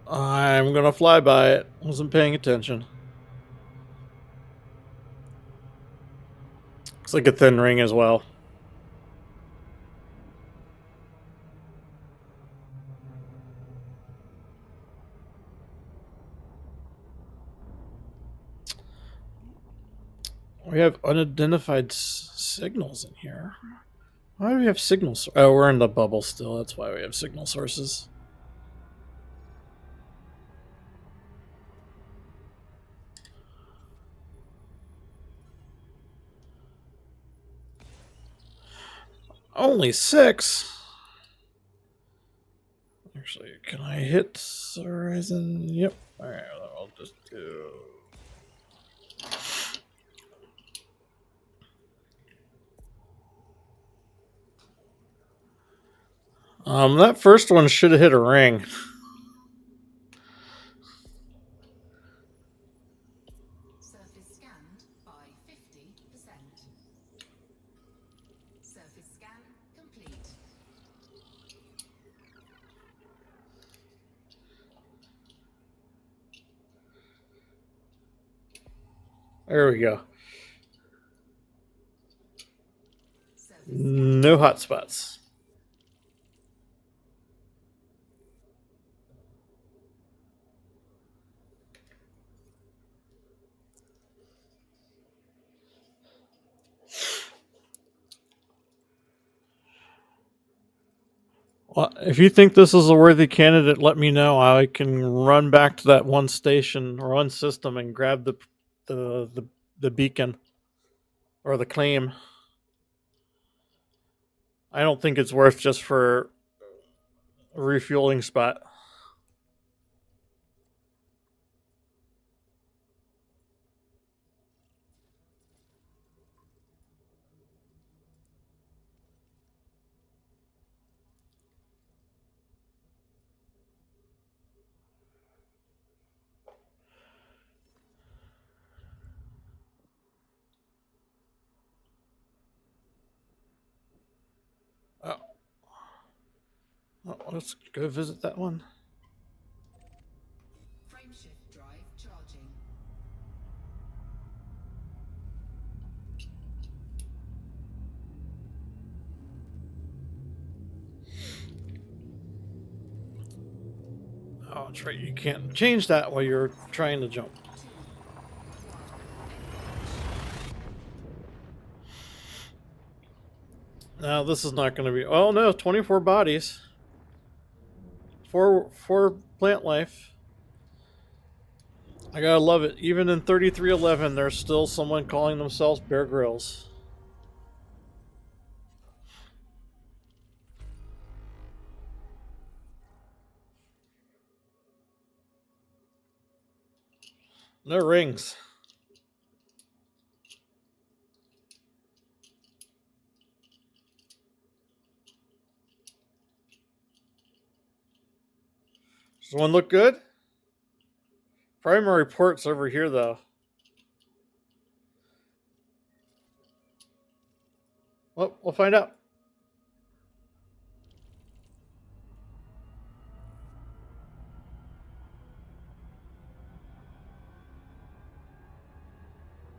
I'm gonna fly by it. Wasn't paying attention. Looks like a thin ring as well. We have unidentified signals in here. Why do we have signals? Oh, we're in the bubble still. That's why we have signal sources. Only 6? Actually, can I hit Horizon? Yep. Alright, I'll just do... That first one should have hit a ring. Surface scanned by 50%. Surface scan complete. There we go. Surface No hot spots. Well, if you think this is a worthy candidate, let me know. I can run back to that one station or one system and grab the beacon or the claim. I don't think it's worth just for a refueling spot. Oh. Well, let's go visit that one. frameshift drive charging. Oh, that's right. You can't change that while you're trying to jump. 2, 1, Now this is not going to be. Oh no, 24 bodies. Four plant life. I gotta love it. Even in 3311, there's still someone calling themselves Bear Grylls. No rings. Does one look good? Primary report's over here, though. Well, we'll find out.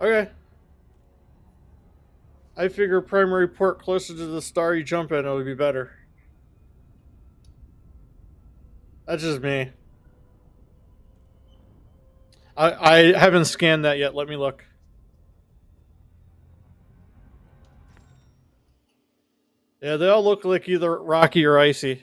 Okay. I figure primary port closer to the star you jump in, it would be better. That's just me. I haven't scanned that yet. Let me look. Yeah, they all look like either rocky or icy.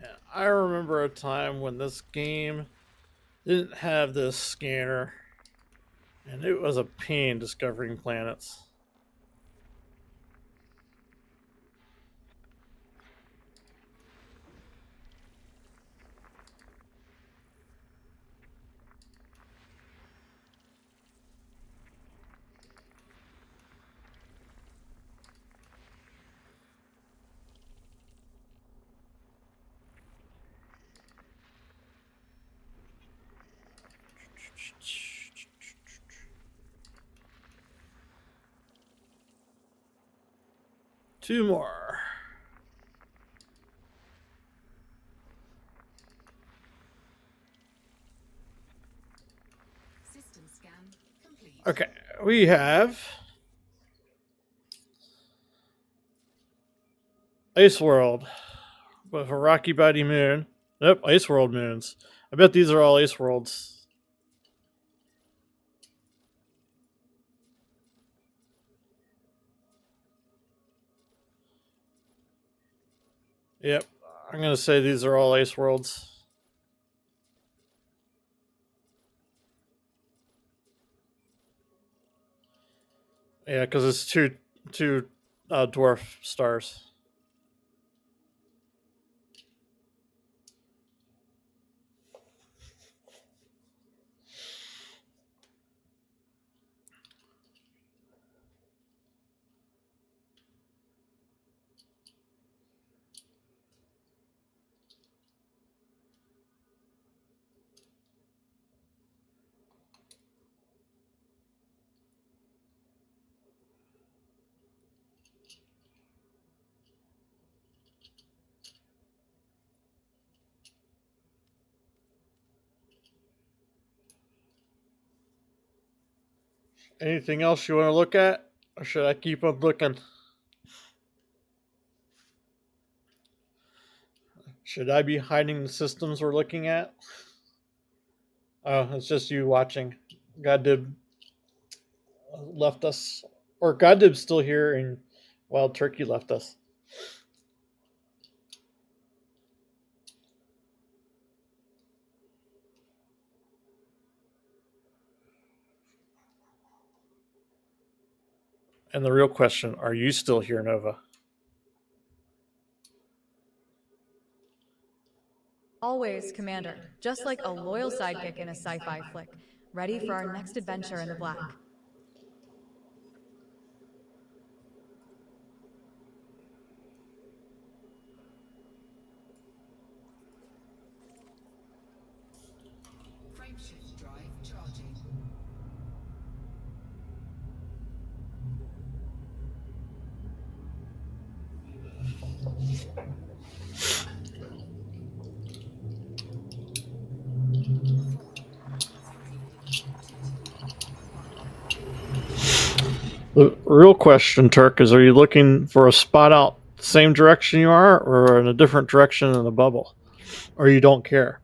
Yeah, I remember a time when this game didn't have this scanner, and it was a pain discovering planets. Two more. System scan complete. Okay, we have Ice World with a rocky body moon. Nope, Ice World moons. I bet these are all Ice Worlds. Yep, I'm gonna say these are all Ice Worlds. Yeah, because it's two dwarf stars. Anything else you want to look at, or should I keep on looking? Should I be hiding the systems we're looking at? Oh, it's just you watching. Goddib left us, or Goddib's still here, and Wild Turkey left us. And the real question: are you still here, Nova? Always, Commander. Just like a loyal sidekick in a sci-fi flick. Ready for our next adventure in the black. Frameshift drive charging. The real question, Turk, is: are you looking for a spot out the same direction you are, or in a different direction in the bubble, or you don't care?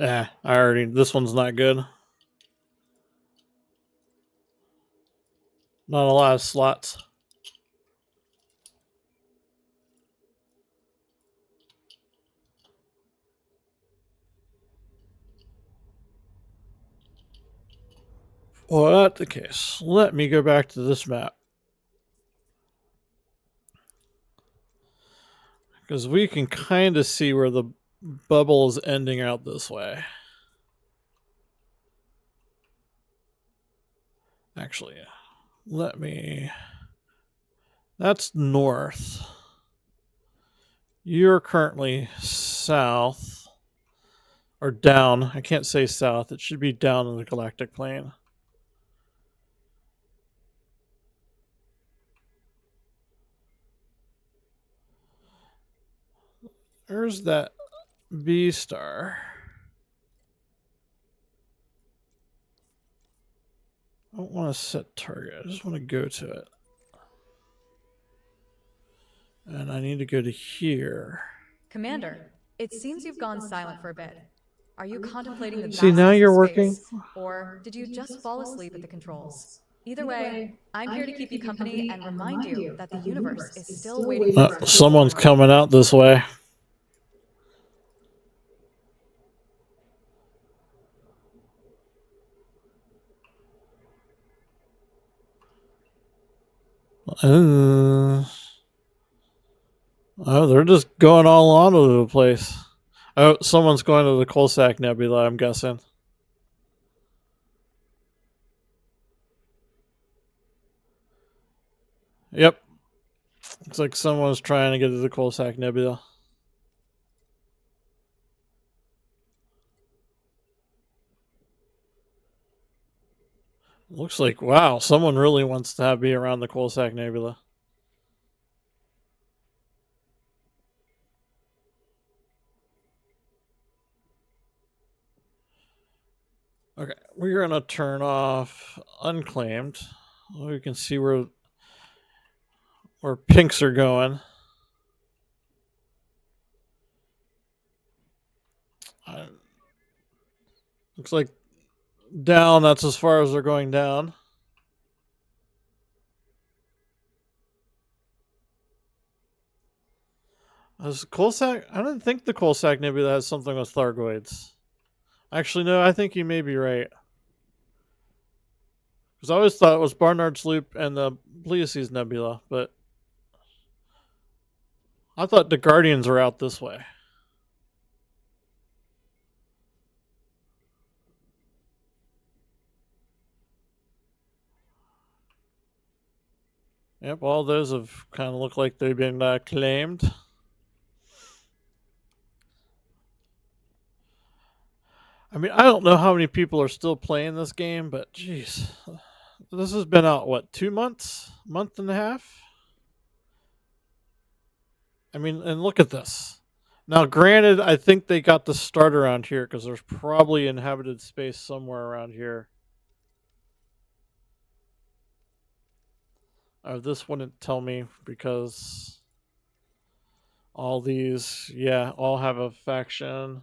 I already. This one's not good. Not a lot of slots. Well, that's the case. Let me go back to this map. Because we can kind of see where the bubble is ending out this way. Actually, let me... That's north. You're currently south. Or down. I can't say south. It should be down in the galactic plane. There's that B star. I don't want to set target. I just want to go to it. And I need to go to here. Commander, it seems you've gone silent for a bit. Are you contemplating the See, now vastness you're of working. space, or did you just fall asleep at the controls? Either way, I'm here to keep you company and remind you that the universe is still waiting for us to Someone's explore. coming out this way. Oh, they're just going all on over the place. Oh, someone's going to the Coalsack Nebula, I'm guessing. Yep. Looks like someone's trying to get to the Coalsack Nebula. Looks like, wow, someone really wants to be around the Coalsack Nebula. Okay, we're gonna turn off unclaimed. We can see where pinks are going. Looks like down. That's as far as they're going down. As Coalsack, I don't think the Coalsack Nebula has something with Thargoids. Actually, no, I think you may be right. Because I always thought it was Barnard's Loop and the Pleiades Nebula, but I thought the Guardians are out this way. Yep, all those have kind of looked like they've been claimed. I mean, I don't know how many people are still playing this game, but geez. This has been out, what, 2 months? Month and a half? I mean, and look at this. Now, granted, I think they got the start around here because there's probably inhabited space somewhere around here. This wouldn't tell me because all these, yeah, all have a faction.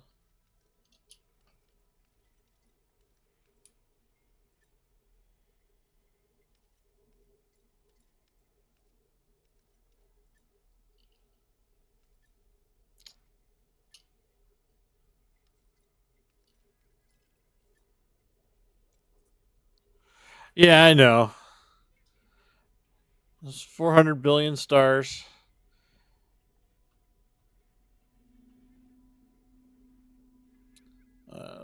Yeah, I know. There's 400 billion stars.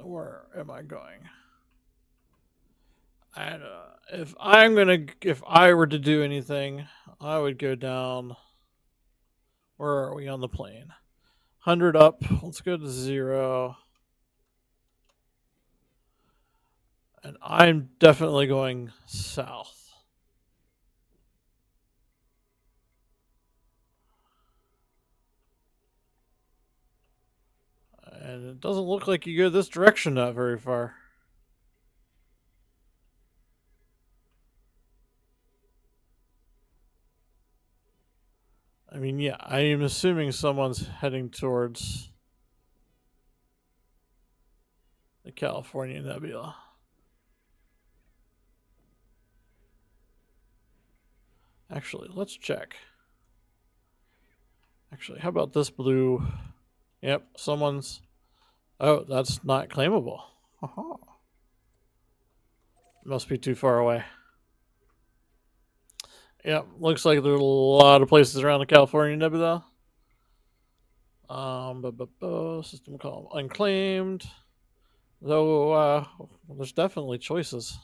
Where am I going? And if I were to do anything, I would go down. Where are we on the plane? 100 up. Let's go to 0. And I'm definitely going south. And it doesn't look like you go this direction not very far. I mean, yeah, I am assuming someone's heading towards the California Nebula. Actually, let's check. Actually, how about this blue? Yep, someone's. Oh, that's not claimable. Aha. Must be too far away. Yep, looks like there's a lot of places around the California Nebula. System call unclaimed. Though there's definitely choices.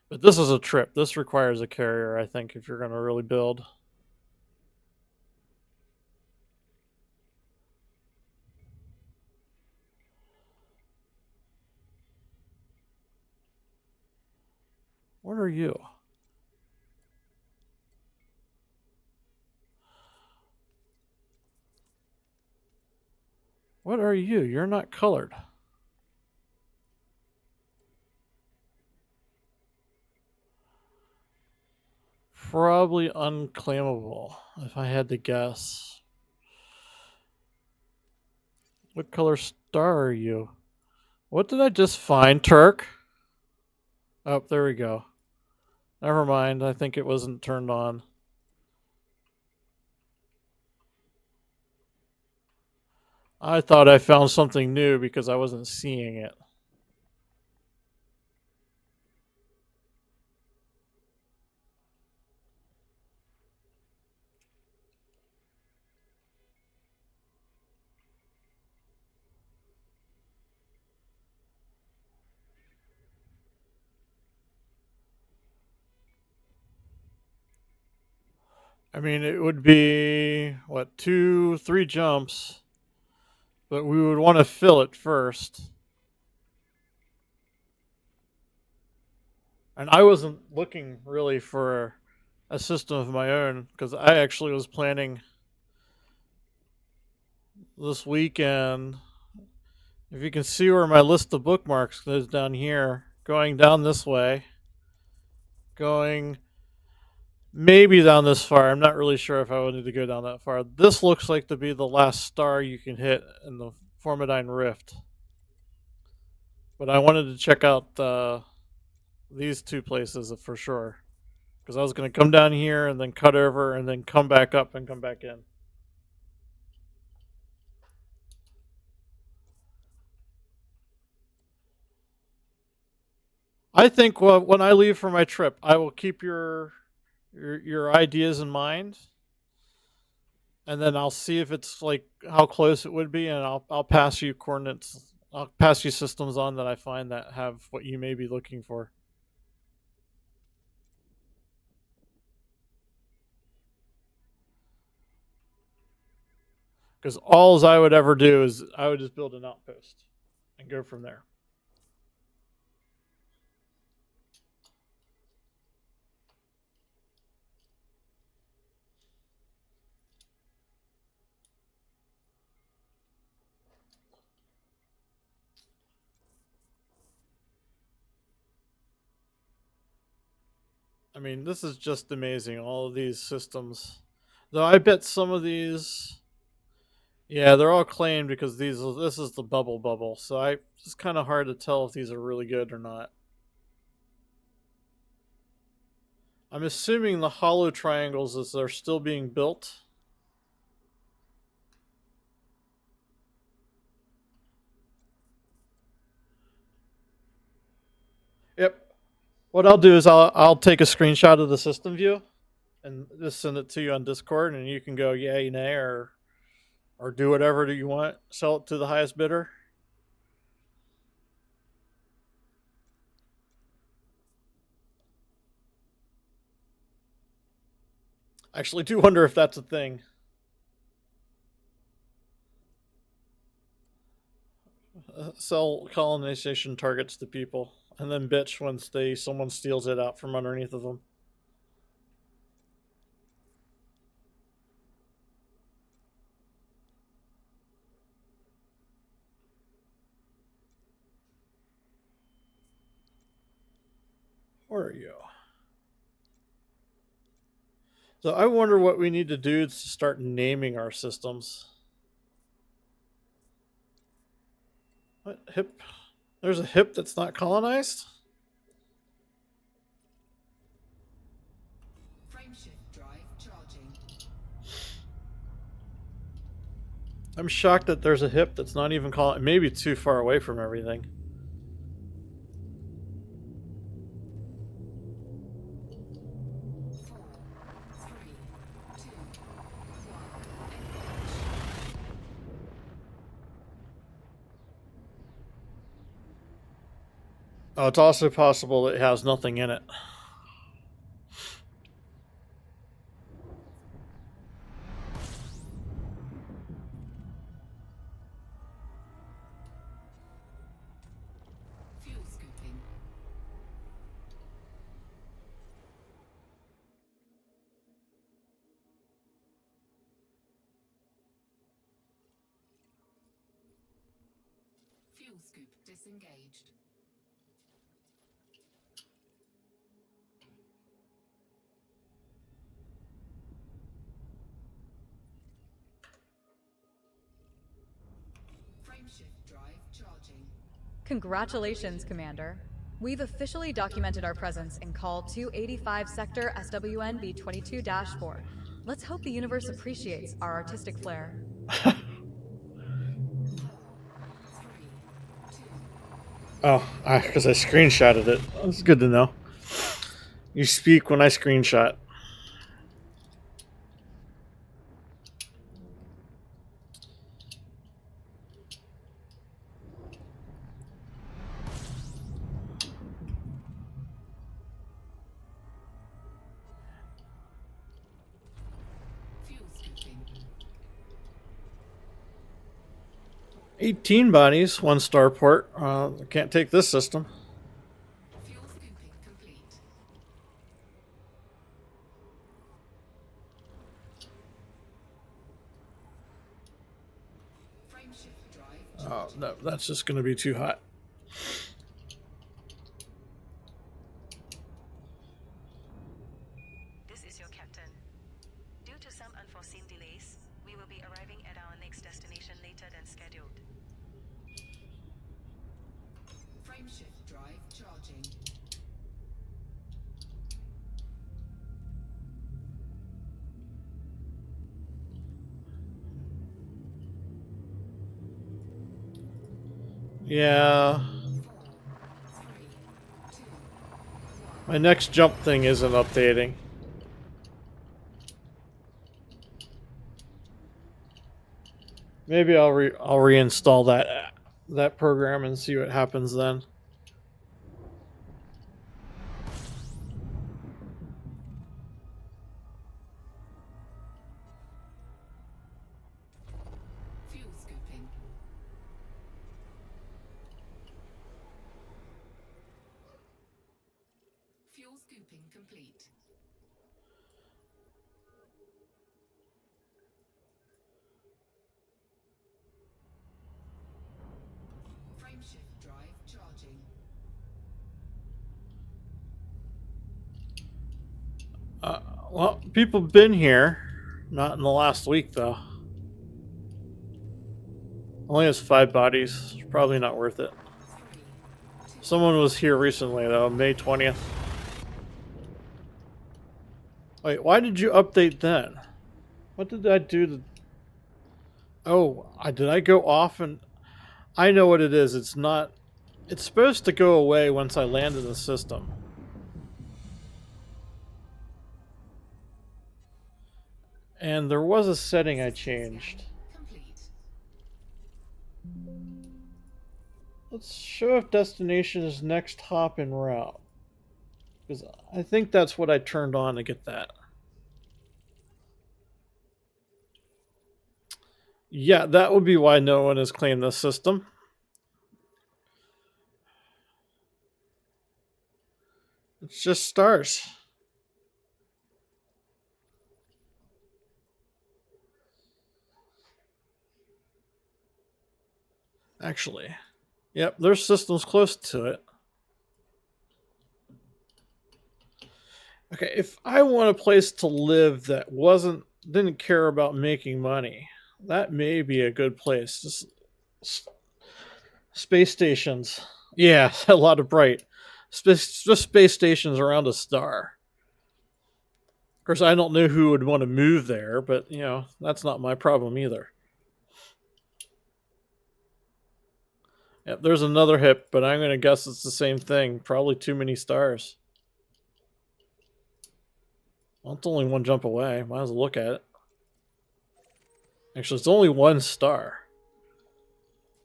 But this is a trip. This requires a carrier, I think, if you're going to really build. What are you? What are you? You're not colored. Probably unclaimable, if I had to guess. What color star are you? What did I just find, Turk? Oh, there we go. Never mind. I think it wasn't turned on. I thought I found something new because I wasn't seeing it. I mean, it would be, what, 2, 3 jumps, but we would want to fill it first. And I wasn't looking really for a system of my own because I actually was planning this weekend. If you can see where my list of bookmarks goes down here, going down this way, going maybe down this far. I'm not really sure if I wanted to go down that far. This looks like to be the last star you can hit in the Formidine Rift. But I wanted to check out these two places for sure. Because I was going to come down here and then cut over and then come back up and come back in. I think when I leave for my trip, I will keep your ideas in mind, and then I'll see if it's like how close it would be, and I'll pass you coordinates. I'll pass you systems on that I find that have what you may be looking for. Because all I would ever do is I would just build an outpost and go from there. I mean, this is just amazing. All of these systems, though, I bet some of these, yeah, they're all claimed because this is the bubble. So it's kind of hard to tell if these are really good or not. I'm assuming the hollow triangles as they're still being built. Yep. What I'll do is I'll take a screenshot of the system view and just send it to you on Discord, and you can go yay, nay, or do whatever you want. Sell it to the highest bidder. I actually do wonder if that's a thing. Sell colonization targets to people, and then bitch once someone steals it out from underneath of them. Where are you? So I wonder what we need to do to start naming our systems. What hip? There's a hip that's not colonized? Frameshift drive charging. I'm shocked that there's a hip that's not even maybe too far away from everything. Oh, it's also possible that it has nothing in it. Fuel scooping. Fuel scoop disengaged. Frameshift drive charging. Congratulations, Commander. We've officially documented our presence in Call 285 Sector SWNB 22-4. Let's hope the universe appreciates our artistic flair. Oh, because I screenshotted it. That's good to know. You speak when I screenshot. Fuel scooping. 18 bodies, 1 starport. Can't take this system. Fuel scooping complete. Frameshift drive Oh, charging. no, that's just going to be too hot. This is your captain. Due to some unforeseen delays, we will be arriving at our next destination later than scheduled. Frameshift drive charging. Yeah. 4, 3, 2, My next jump thing isn't updating. Maybe I'll reinstall that program and see what happens then. fuel scooping. Fuel scooping complete. Frameshift drive charging. Well, people have been here. Not in the last week, though. Only has 5 bodies. Probably not worth it. 3, 2, Someone was here recently, though. May 20th. Wait, why did you update then? What did I do to... Oh, did I go off and... I know what it is. It's not... It's supposed to go away once I land in the system. And there was a setting I changed. Complete. Let's show if destination is next hop en route. Because I think that's what I turned on to get that. Yeah, that would be why no one has claimed this system. It's just stars. Actually. Yep, there's systems close to it. Okay, if I want a place to live that didn't care about making money, that may be a good place. Just space stations. Yeah, a lot of bright. Just space stations around a star. Of course, I don't know who would want to move there, but that's not my problem either. Yep, there's another hip, but I'm going to guess it's the same thing. Probably too many stars. Well, it's only one jump away. Might as well look at it. Actually, it's only one star.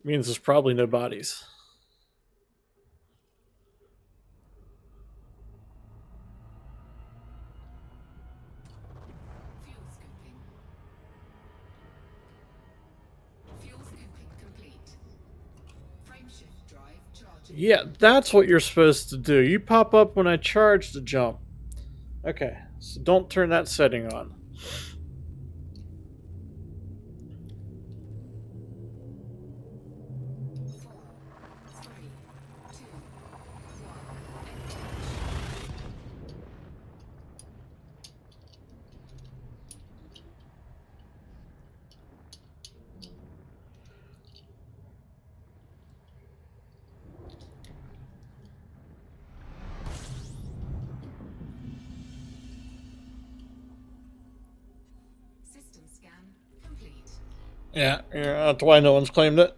Means there's probably no bodies. Fuel scooping. Fuel scooping complete. Frameshift drive charging. Yeah, that's what you're supposed to do. You pop up when I charge the jump. Okay, so don't turn that setting on. Four, three, two, one. System scan complete. Yeah, that's why no one's claimed it.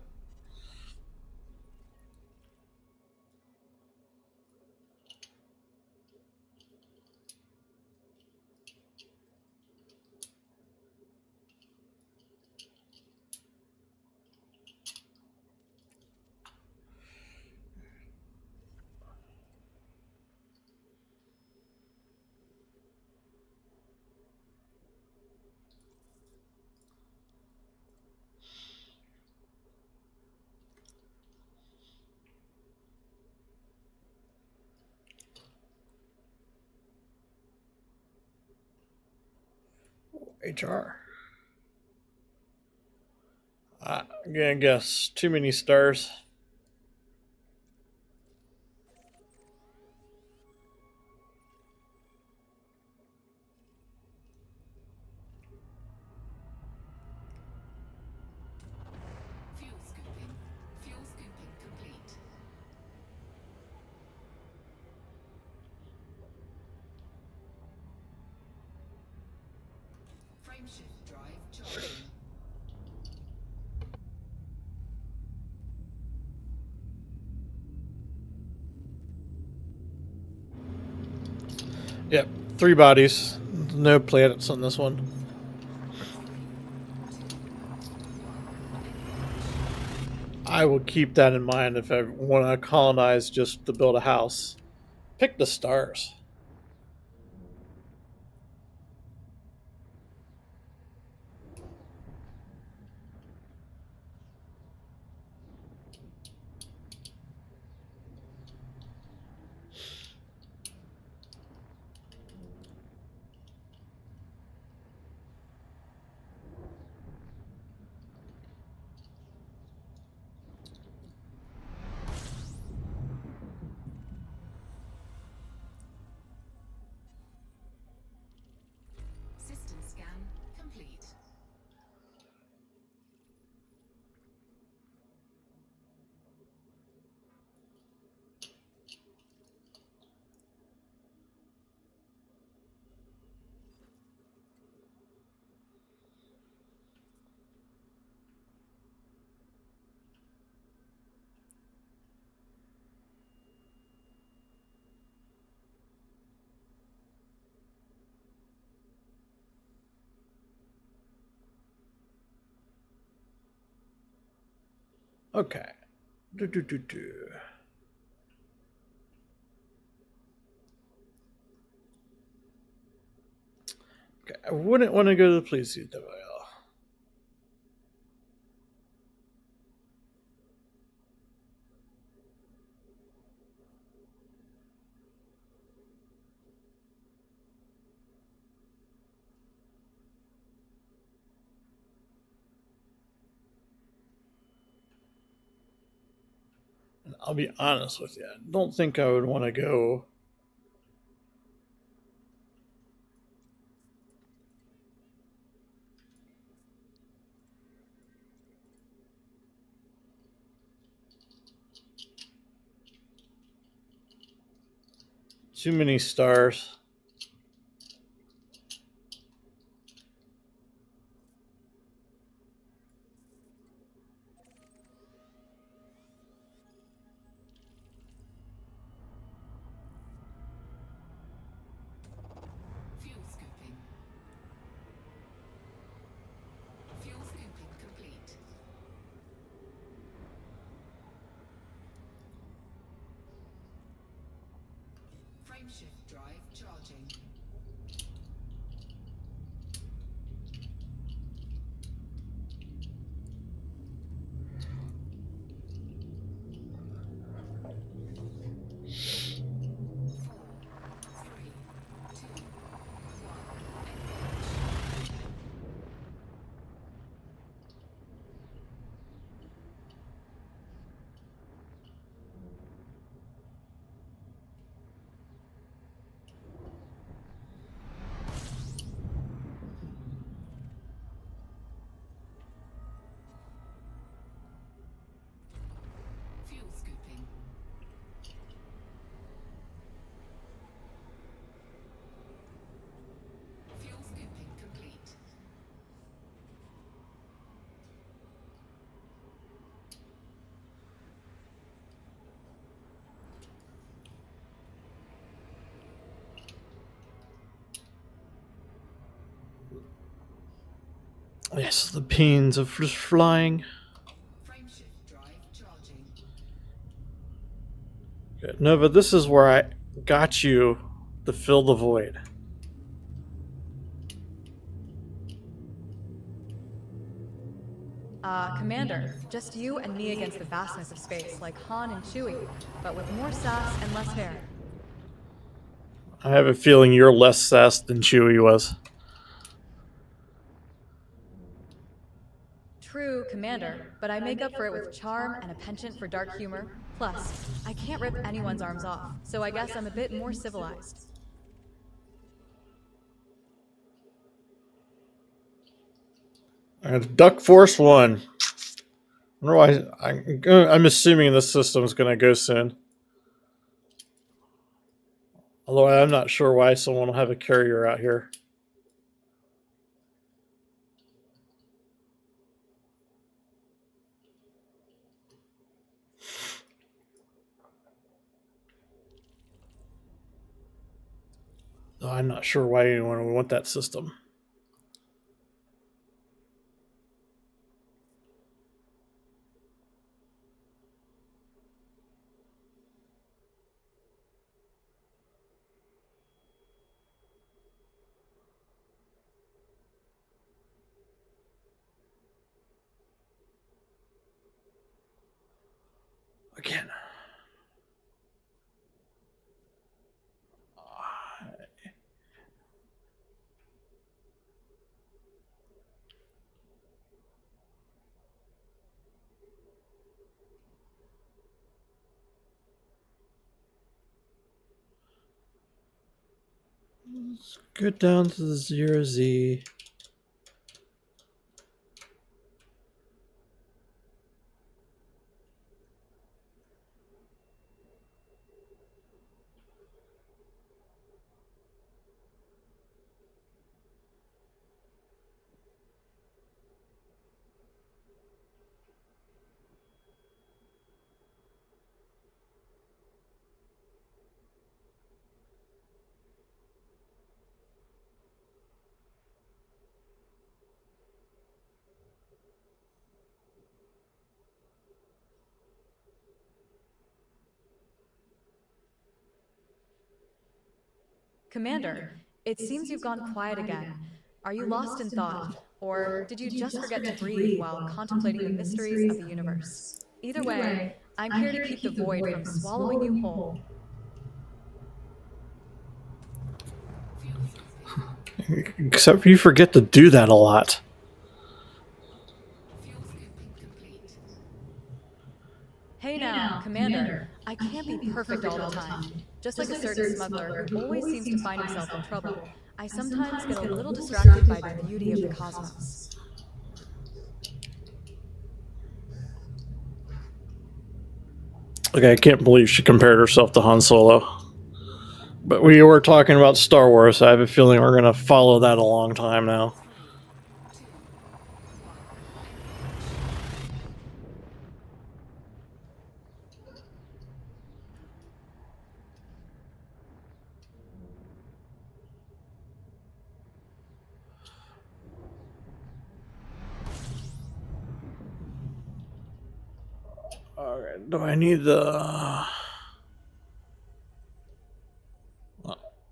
HR. I'm gonna guess too many stars. Fuel scooping. Fuel scooping complete. Frameshift drive charging. Yep, 3 bodies. No planets on this one. I will keep that in mind if I want to colonize just to build a house. Pick the stars. Okay. Do, do, do, do. Okay, I wouldn't want to go to the police either. I'll be honest with you. I don't think I would want to go. Too many stars. Fuel scooping. Fuel scooping complete. Frameshift drive charging. Four, three, two, one. Engage. Fuel scooping. Fuel scooping complete. Yes, the pains of just flying. Frameshift drive charging. Good. Nova, this is where I got you to fill the void. Commander, just you and me against the vastness of space, like Han and Chewie, but with more sass and less hair. I have a feeling you're less sass than Chewie was. True, Commander, but I make up for it with charm and a penchant for dark humor. Plus, I can't rip anyone's arms off, so I guess I'm a bit more civilized. Duck Force 1. I wonder why I'm assuming this system is going to go soon. Although I'm not sure why someone will have a carrier out here. Though I'm not sure why anyone would want that system. Again. Let's go down to the 0Z. Commander, it seems you've gone quiet again. Are you lost in thought? Or did you just forget to breathe while contemplating the mysteries of the universe? Either way, I'm here to keep the void from swallowing you whole. Fuel scooping. Except you forget to do that a lot. Fuel scooping complete. Hey now, Commander, I can't be perfect all the time. Just like a certain smuggler who always seems to find himself in trouble, I sometimes get a little distracted by the beauty of the cosmos. Okay, I can't believe she compared herself to Han Solo. But we were talking about Star Wars, so I have a feeling we're going to follow that a long time now. 3, 2, 1, engage. Alright, do I need the...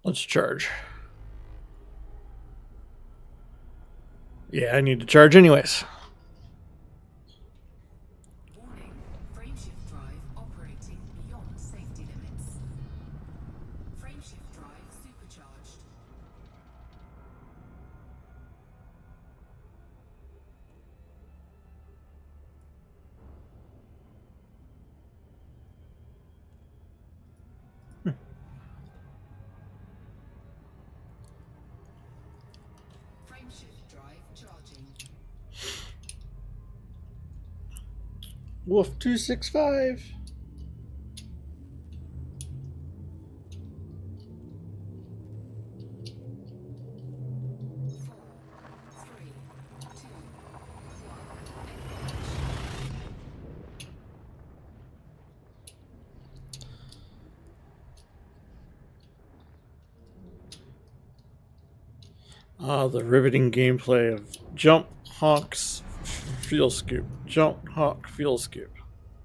Let's charge. Yeah, I need to charge anyways. Warning, frameshift drive operating beyond safety limits. Frameshift drive supercharged. Frameshift drive charging. Wolf 265. Four, three, two, one, engage. The riveting gameplay of jump, honks, fuel scoop. Jump, honk, fuel scoop.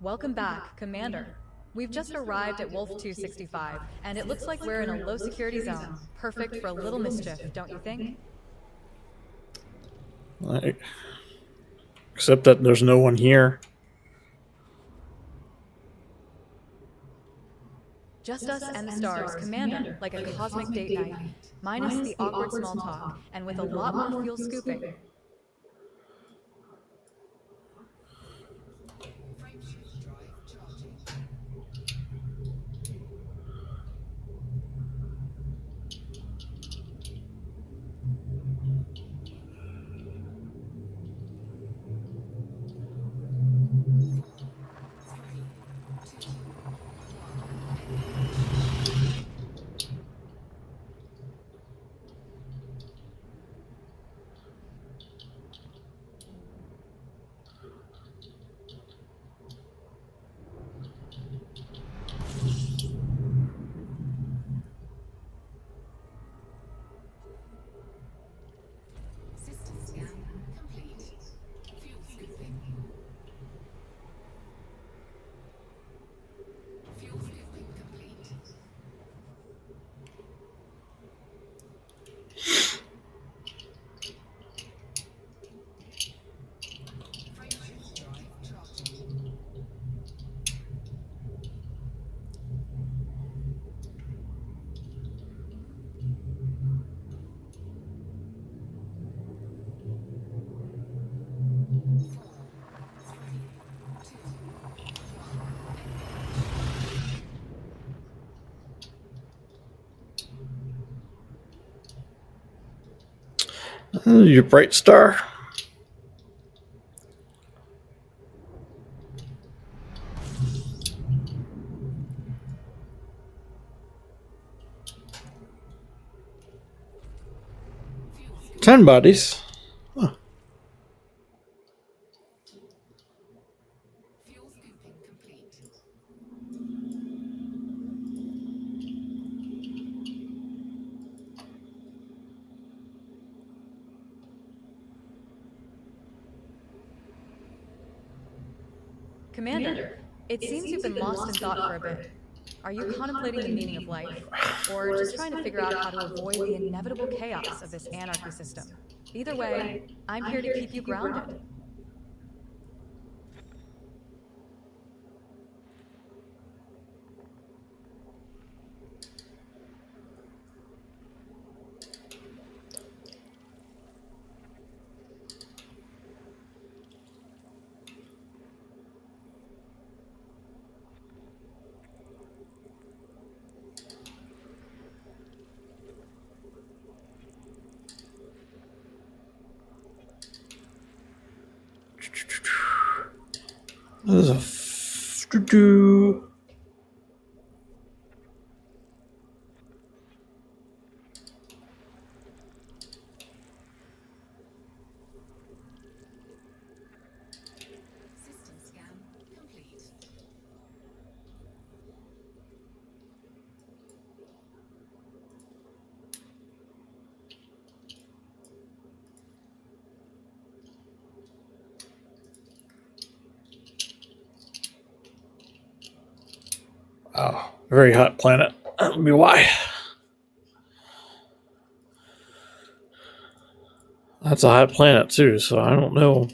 Welcome back, Commander. We've just arrived at Wolf 265, and it looks like we're in a low-security zone. Perfect for a little mischief, don't you think? Except that there's no one here. Just us and the stars, Commander, like a cosmic date night. Minus the awkward small talk, and with a lot more fuel scooping. Frameshift drive charging. Four, three, two, one, engage. System scan complete. Fuel scooping. Fuel scooping complete. Frameshift drive charging. Four, three, two, one, engage. You bright star. Fuel scooping. 10 bodies. Huh. Fuel scooping complete. Commander, it seems you've been lost in thought for a bit. Are you contemplating the meaning of life? Or just trying to figure out how to avoid the inevitable chaos of this anarchy system? Either way, I'm here to keep you grounded. There's a do. System scan complete. Oh, very hot planet. That'll be why. That's a hot planet too, so I don't know.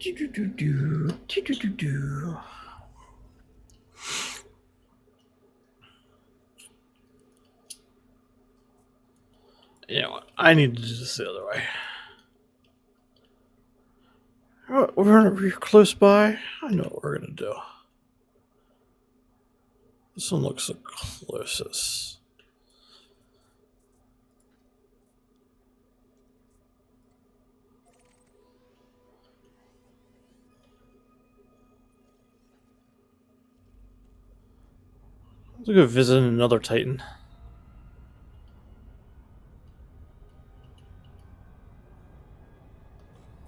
You know what? I need to do this the other way. We're close by. I know what we're gonna do. This one looks the closest. Let's go visit another Titan.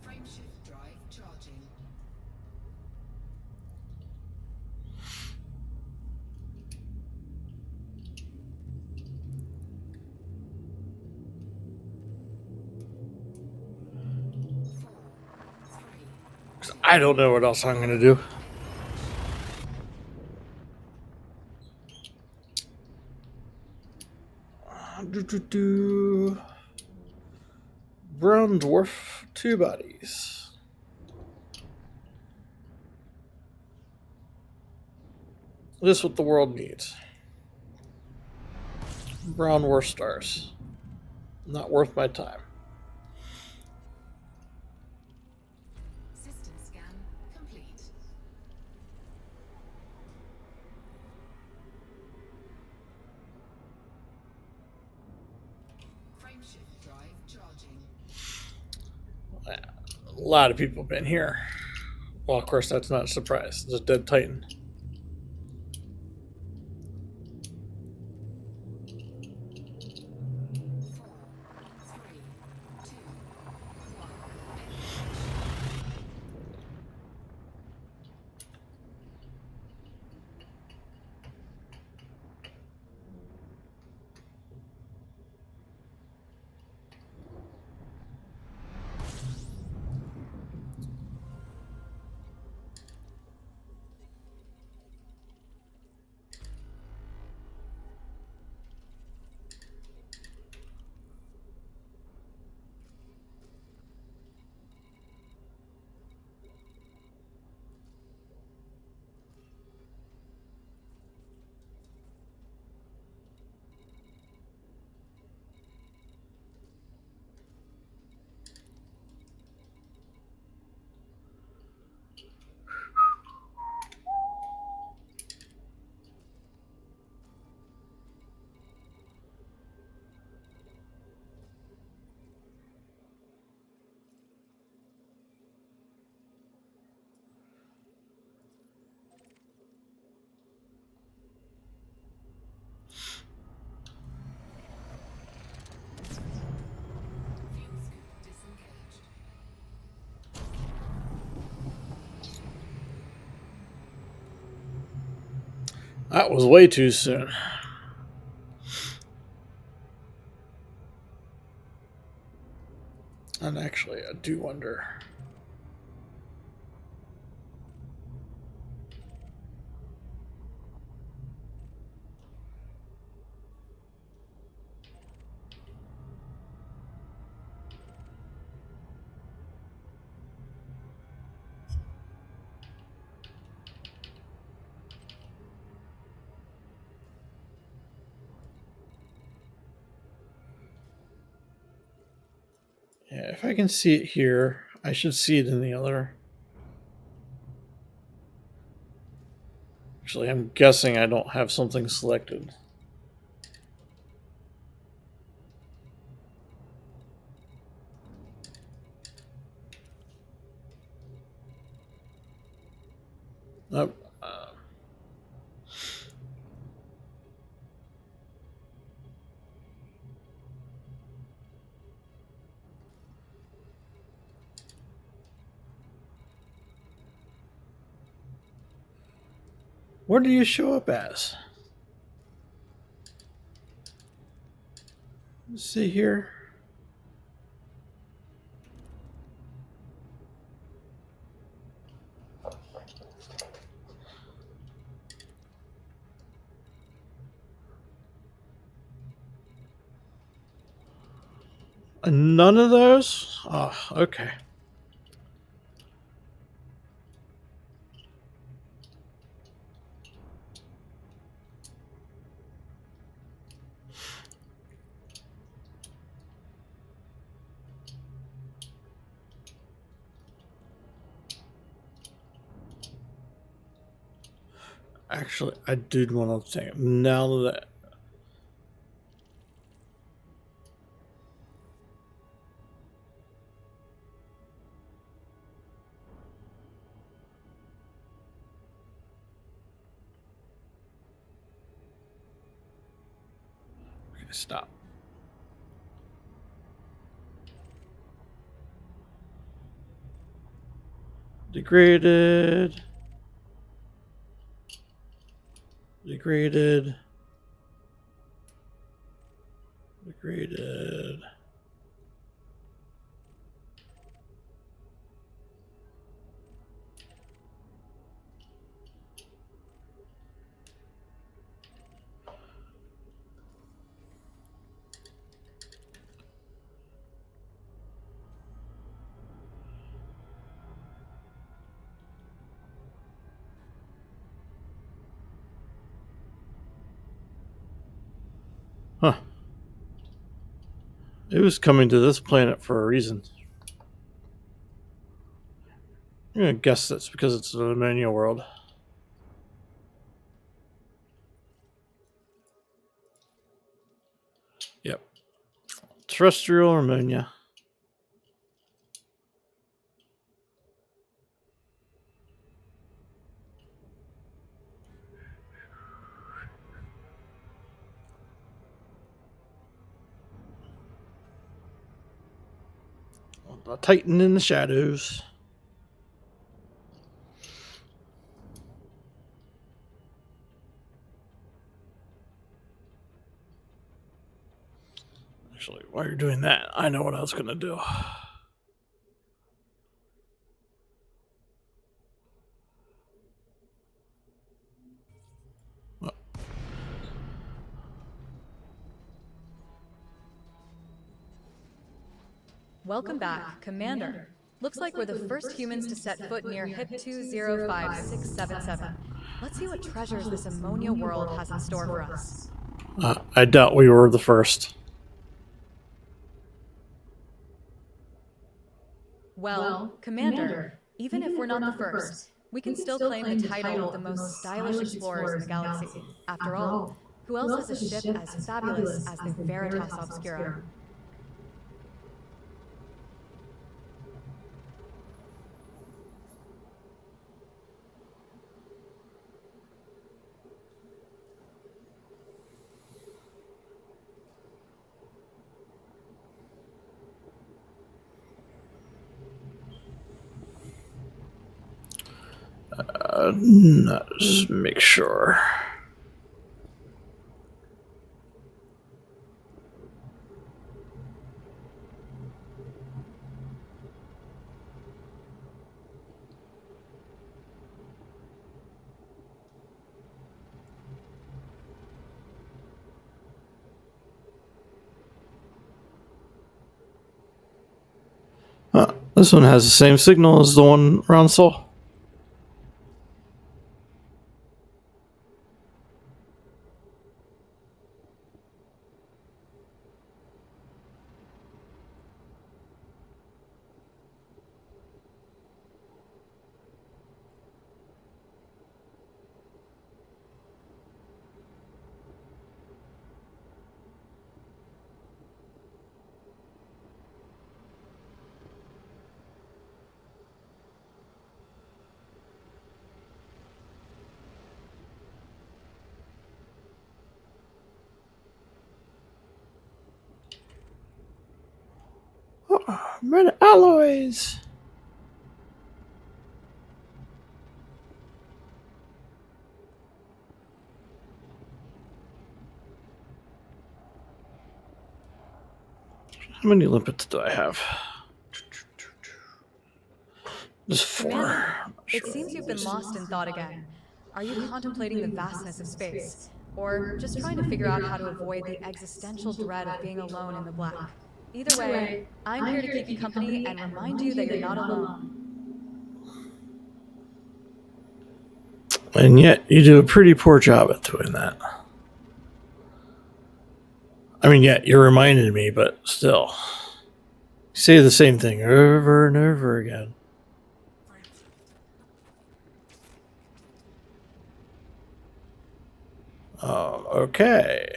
Frameshift drive charging. Four, three, 'Cause I don't know what else I'm gonna do. Brown dwarf, 2 bodies. This is what the world needs. Brown dwarf stars. Not worth my time. system scan complete. Frameshift drive charging. A lot of people have been here. Well, of course, that's not a surprise. It's a dead Titan. Four, three, two, one. That was way too soon. And actually, I do wonder. Yeah, if I can see it here, I should see it in the other. Actually, I'm guessing I don't have something selected. Nope. What do you show up as? Let's see here. None of those? Oh, okay. Actually, I did want to think. Now that okay, stop. Degraded. Degraded. Degraded. Huh. It was coming to this planet for a reason. I'm gonna guess that's because it's an ammonia world. Yep. Terrestrial ammonia. A Titan in the shadows. Actually, while you're doing that, I know what I was gonna do. Welcome back, Commander. Looks like we're the first humans to set foot near HIP 205677. Let's see what treasures this ammonia world has in store for us. I doubt we were the first. Well, Commander, even if we're not the first, we can still claim the title of the most stylish explorers in the galaxy. After all, who else has a ship as fabulous as the Veritas Obscura? Just make sure. This one has the same signal as the one around Seoul. Red alloys. How many limpets do I have? Just 4. Commander, I'm not it sure. seems you've been lost in thought again. Are you contemplating the vastness of space? Or just trying to figure out how to avoid the existential dread of being alone in the black? Either way, I'm here to keep you company and remind you that you're not alone. And yet, you do a pretty poor job at doing that. I mean, yeah, you reminded me, but still. You say the same thing over and over again. Okay.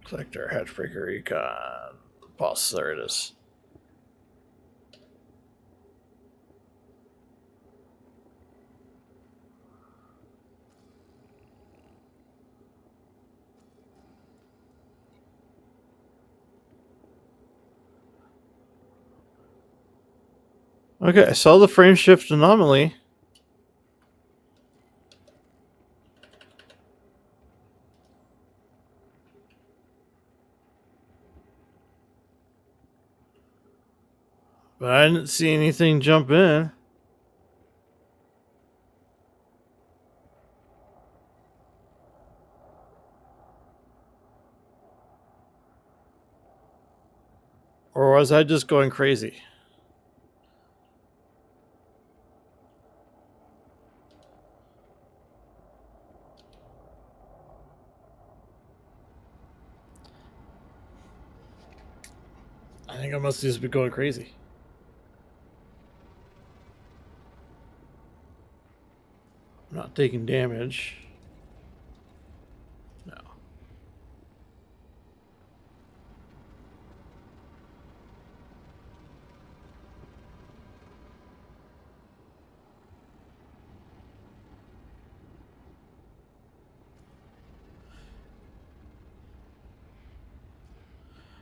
Collector, Hatchbreaker, Recon. Boss, there it is. Okay, I saw the frame shift anomaly. But I didn't see anything jump in. Or was I just going crazy? I think I must just be going crazy. I'm not taking damage. No.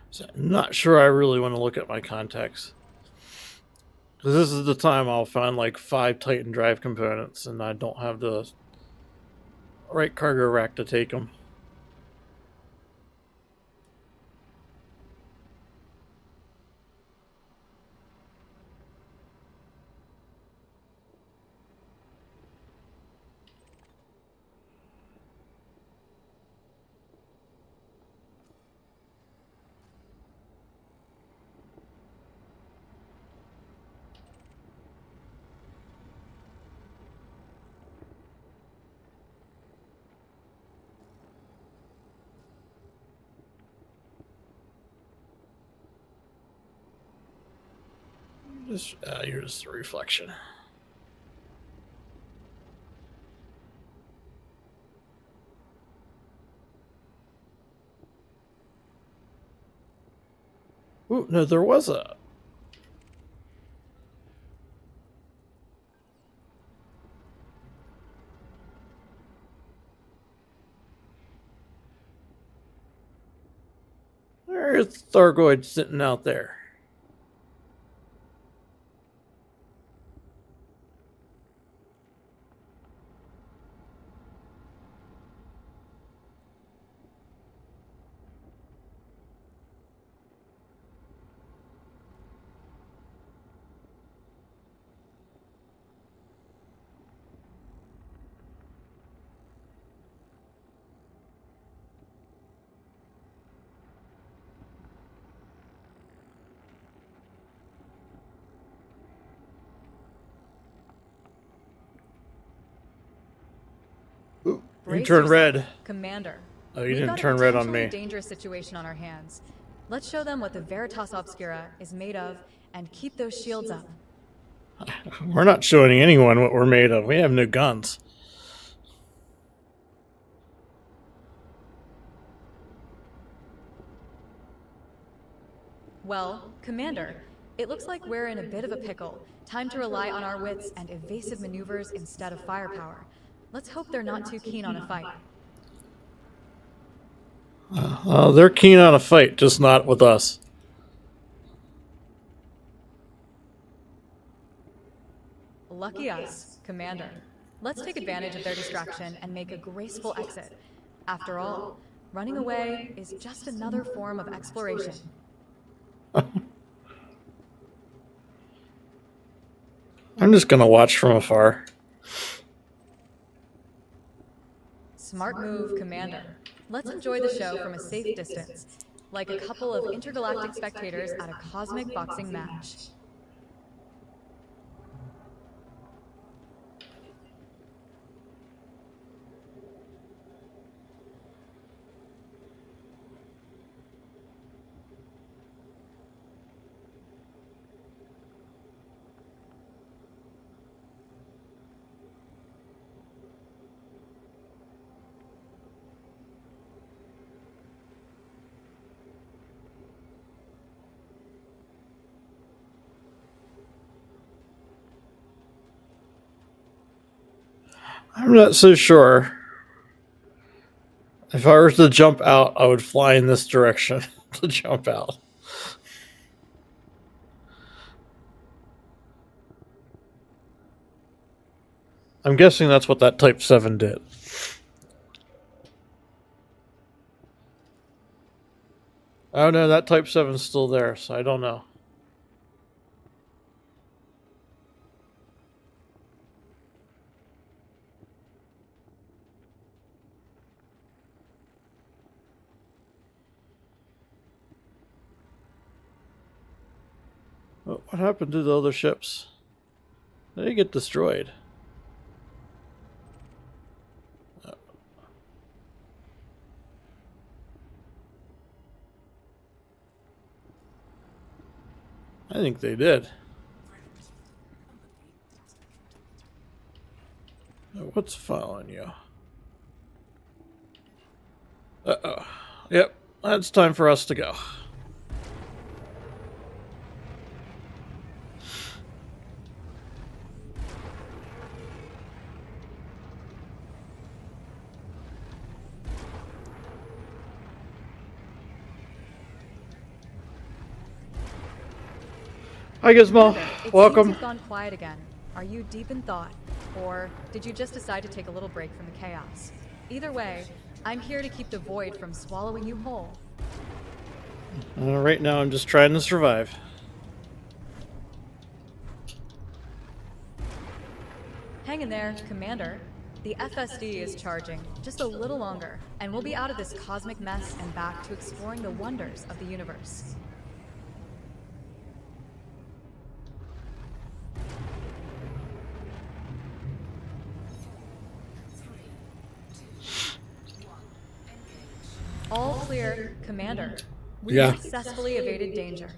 So I'm not sure I really want to look at my contacts. Because this is the time I'll find like 5 Titan drive components and I don't have the right cargo rack to take them. You're just a reflection. Ooh, no, there was a... There's Thargoid sitting out there. You Brace turned yourself, red. Commander. Oh, you We've didn't got turn a red on potentially me. dangerous situation on our hands. Let's show them what the Veritas Obscura is made of and keep those shields up. We're not showing anyone what we're made of. We have no guns. Well, Commander, it looks like we're in a bit of a pickle. Time to rely on our wits and evasive maneuvers instead of firepower. Let's hope they're not too keen on a fight. They're keen on a fight, just not with us. Lucky us, Commander. Let's take advantage of their distraction and make a graceful exit. After all, running away is just another form of exploration. I'm just gonna watch from afar. Smart move, Commander. Let's enjoy the show from a safe distance, like a couple of intergalactic spectators at a cosmic boxing match. I'm not so sure. If I were to jump out, I would fly in this direction to jump out. I'm guessing that's what that Type 7 did. Oh no, that Type 7's still there, so I don't know. What happened to the other ships? They get destroyed. I think they did. What's following you? Uh-oh. Yep, it's time for us to go. Hi Gizmo, Commander, it welcome. seems you've gone quiet again. Are you deep in thought? Or did you just decide to take a little break from the chaos? Either way, I'm here to keep the void from swallowing you whole. Right now I'm just trying to survive. Hang in there, Commander. The FSD is charging, just a little longer, and we'll be out of this cosmic mess and back to exploring the wonders of the universe. All clear, Commander. We Yeah. successfully evaded danger.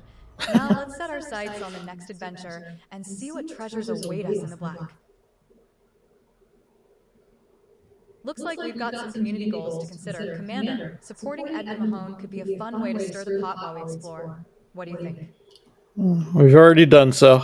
Now let's set our sights on the next adventure and see what treasures await us in the black. Looks like we've got some community goals to consider. Commander, supporting Edna Mahone could be a fun way to stir the pot while we explore. What do you think? We've already done so.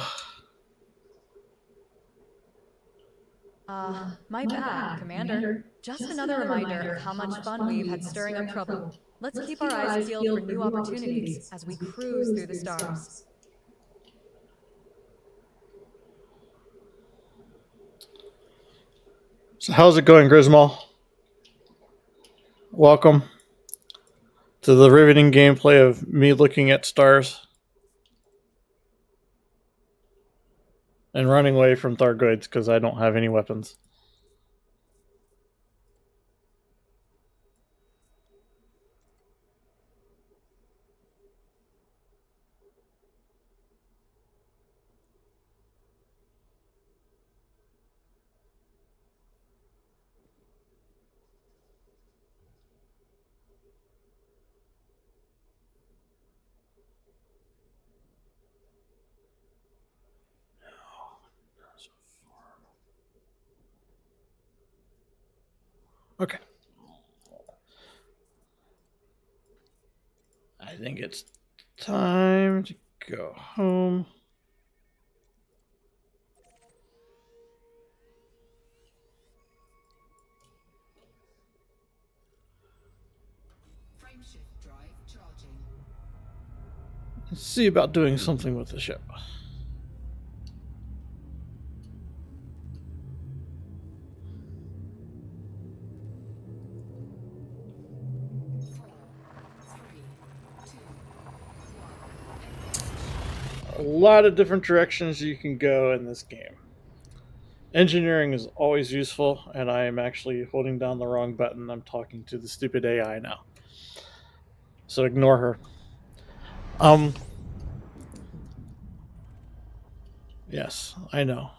My bad, Commander. Just another reminder of how much fun we've had stirring up trouble. Let's keep our eyes peeled for new opportunities as we cruise through the stars. So how's it going, Grismal? Welcome to the riveting gameplay of me looking at stars and running away from Thargoids because I don't have any weapons. Okay. I think it's time to go home. Frameshift drive charging. Let's see about doing something with the ship. 4, 3, 2, 1. A lot of different directions you can go in this game. Engineering is always useful, and I am actually holding down the wrong button. I'm talking to the stupid AI now. So ignore her. Yes, I know.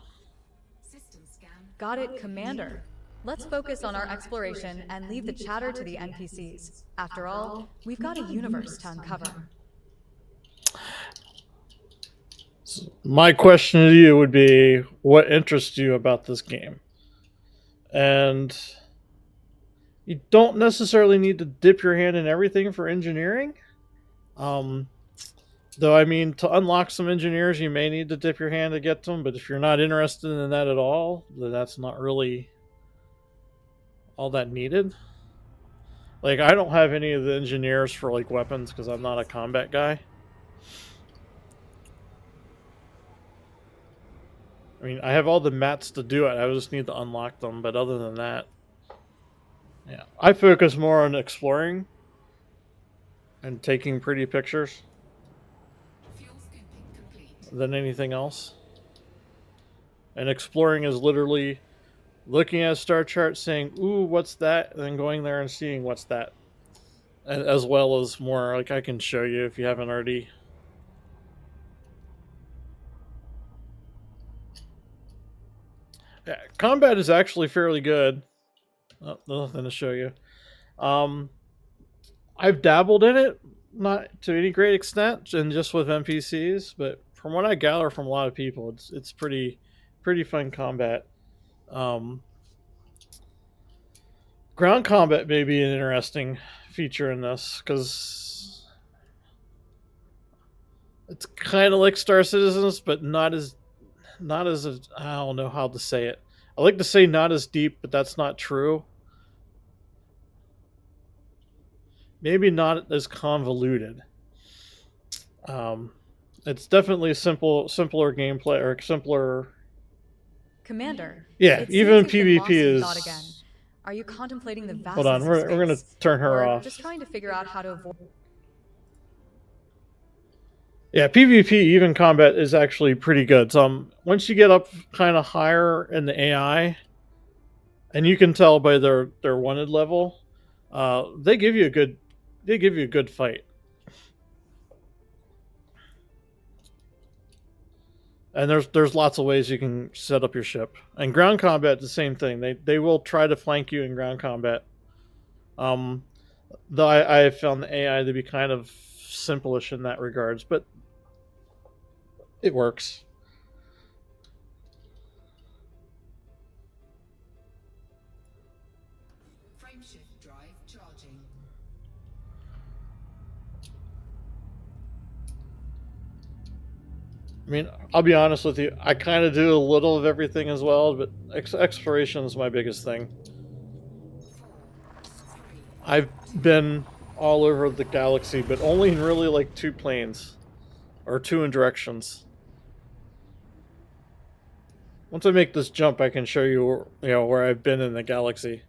System scan. Got it, Commander. Let's focus on our exploration and leave the chatter to the NPCs. After all, we've got a universe to uncover. So my question to you would be, what interests you about this game? And you don't necessarily need to dip your hand in everything for engineering. Though, I mean, to unlock some engineers, you may need to dip your hand to get them, but if you're not interested in that at all, then that's not really all that needed. Like, I don't have any of the engineers for, like, weapons because I'm not a combat guy. I mean, I have all the mats to do it. I just need to unlock them, but other than that, yeah. I focus more on exploring and taking pretty pictures Fuel scooping complete. than anything else. And exploring is literally looking at a star chart, saying, "Ooh, what's that?" and then going there and seeing what's that. As well as more, like, I can show you if you haven't already. Yeah, combat is actually fairly good. Oh, nothing to show you. I've dabbled in it, not to any great extent, and just with NPCs, but from what I gather from a lot of people, it's pretty fun combat. Um, ground combat may be an interesting feature in this because it's kind of like Star Citizens, but not as I don't know how to say it. I like to say not as deep, but that's not true. Maybe not as convoluted. Um, it's definitely a simpler gameplay or simpler. Commander, Yeah, it even seems you've been PvP lost in is. thought again. Are you contemplating the Hold on, vastness of we're gonna space, turn her or off. just trying to figure out how to avoid? Yeah, PvP even combat is actually pretty good. So once you get up kind of higher in the AI, and you can tell by their wanted level, they give you a good fight. And there's lots of ways you can set up your ship. And ground combat, the same thing. They will try to flank you in ground combat. Though I have found the AI to be kind of simplish in that regards, but it works. Frameshift drive charging. I mean, I'll be honest with you. I kind of do a little of everything as well, but exploration is my biggest thing. 4, 3, I've been all over the galaxy, but only in really like two planes or two in directions. Once I make this jump, I can show you, where I've been in the galaxy.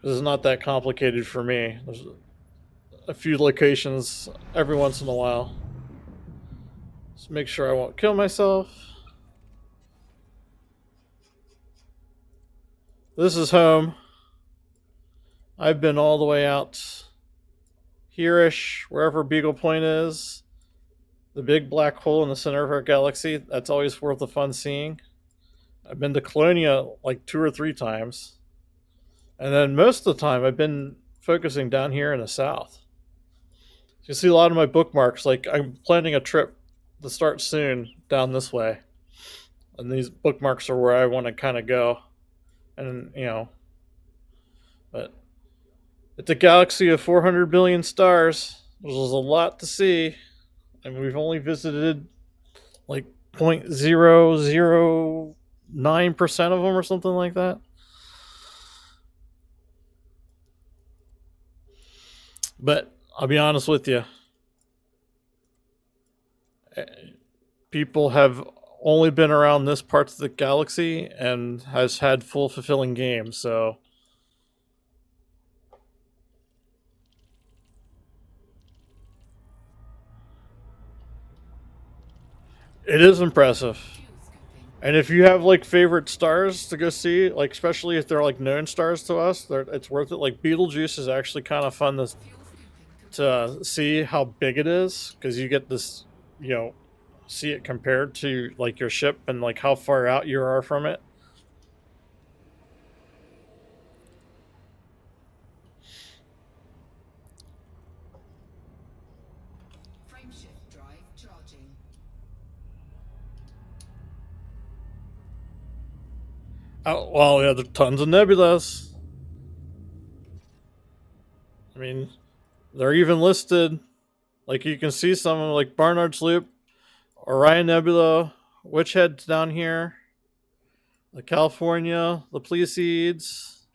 This is not that complicated for me. There's a few locations every once in a while. Just make sure I won't kill myself. This is home. I've been all the way out here-ish, wherever Beagle Point is. The big black hole in the center of our galaxy. That's always worth a fun seeing. I've been to Colonia like 2 or 3 times. And then most of the time I've been focusing down here in the south. You see a lot of my bookmarks. Like, I'm planning a trip to start soon down this way. And these bookmarks are where I want to kind of go. And, But it's a galaxy of 400 billion stars. There's a lot to see, and we've only visited like 0.009% of them or something like that. But I'll be honest with you, people have only been around this part of the galaxy and has had full fulfilling games, so it is impressive. Fuel scooping. And if you have like favorite stars to go see, like especially if they're like known stars to us, it's worth it. Like Beetlejuice is actually kind of fun Fuel scooping complete. to see how big it is because you get this, you know, see it compared to like your ship and like how far out you are from it. Frameshift drive charging. Oh, well, yeah, there's tons of nebulas. I mean, they're even listed. Like you can see some like Barnard's Loop, Orion Nebula, Witch Head's down here, the California, the Pleiades.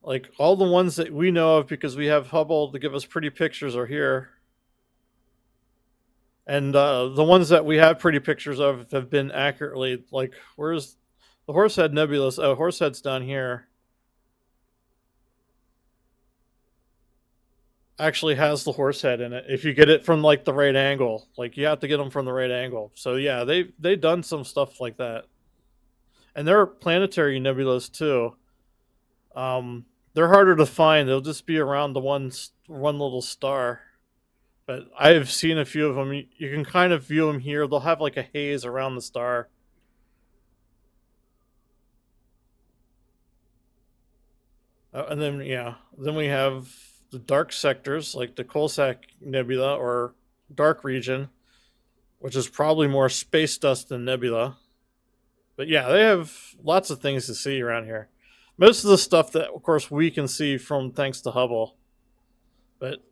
Like all the ones that we know of because we have Hubble to give us pretty pictures are here. And the ones that we have pretty pictures of have been accurately, like, where's the Horsehead Nebula? Oh, Horsehead's down here. Actually has the Horsehead in it. If you get it from like the right angle, like you have to get them from the right angle. So yeah, they've done some stuff like that. And there are planetary nebulas too. They're harder to find. They'll just be around the one little star. But I've seen a few of them. You can kind of view them here. They'll have like a haze around the star. And then, yeah, then we have the dark sectors like the Coalsack Nebula or dark region, which is probably more space dust than nebula. But yeah, they have lots of things to see around here. Most of the stuff that, of course, we can see from thanks to Hubble. But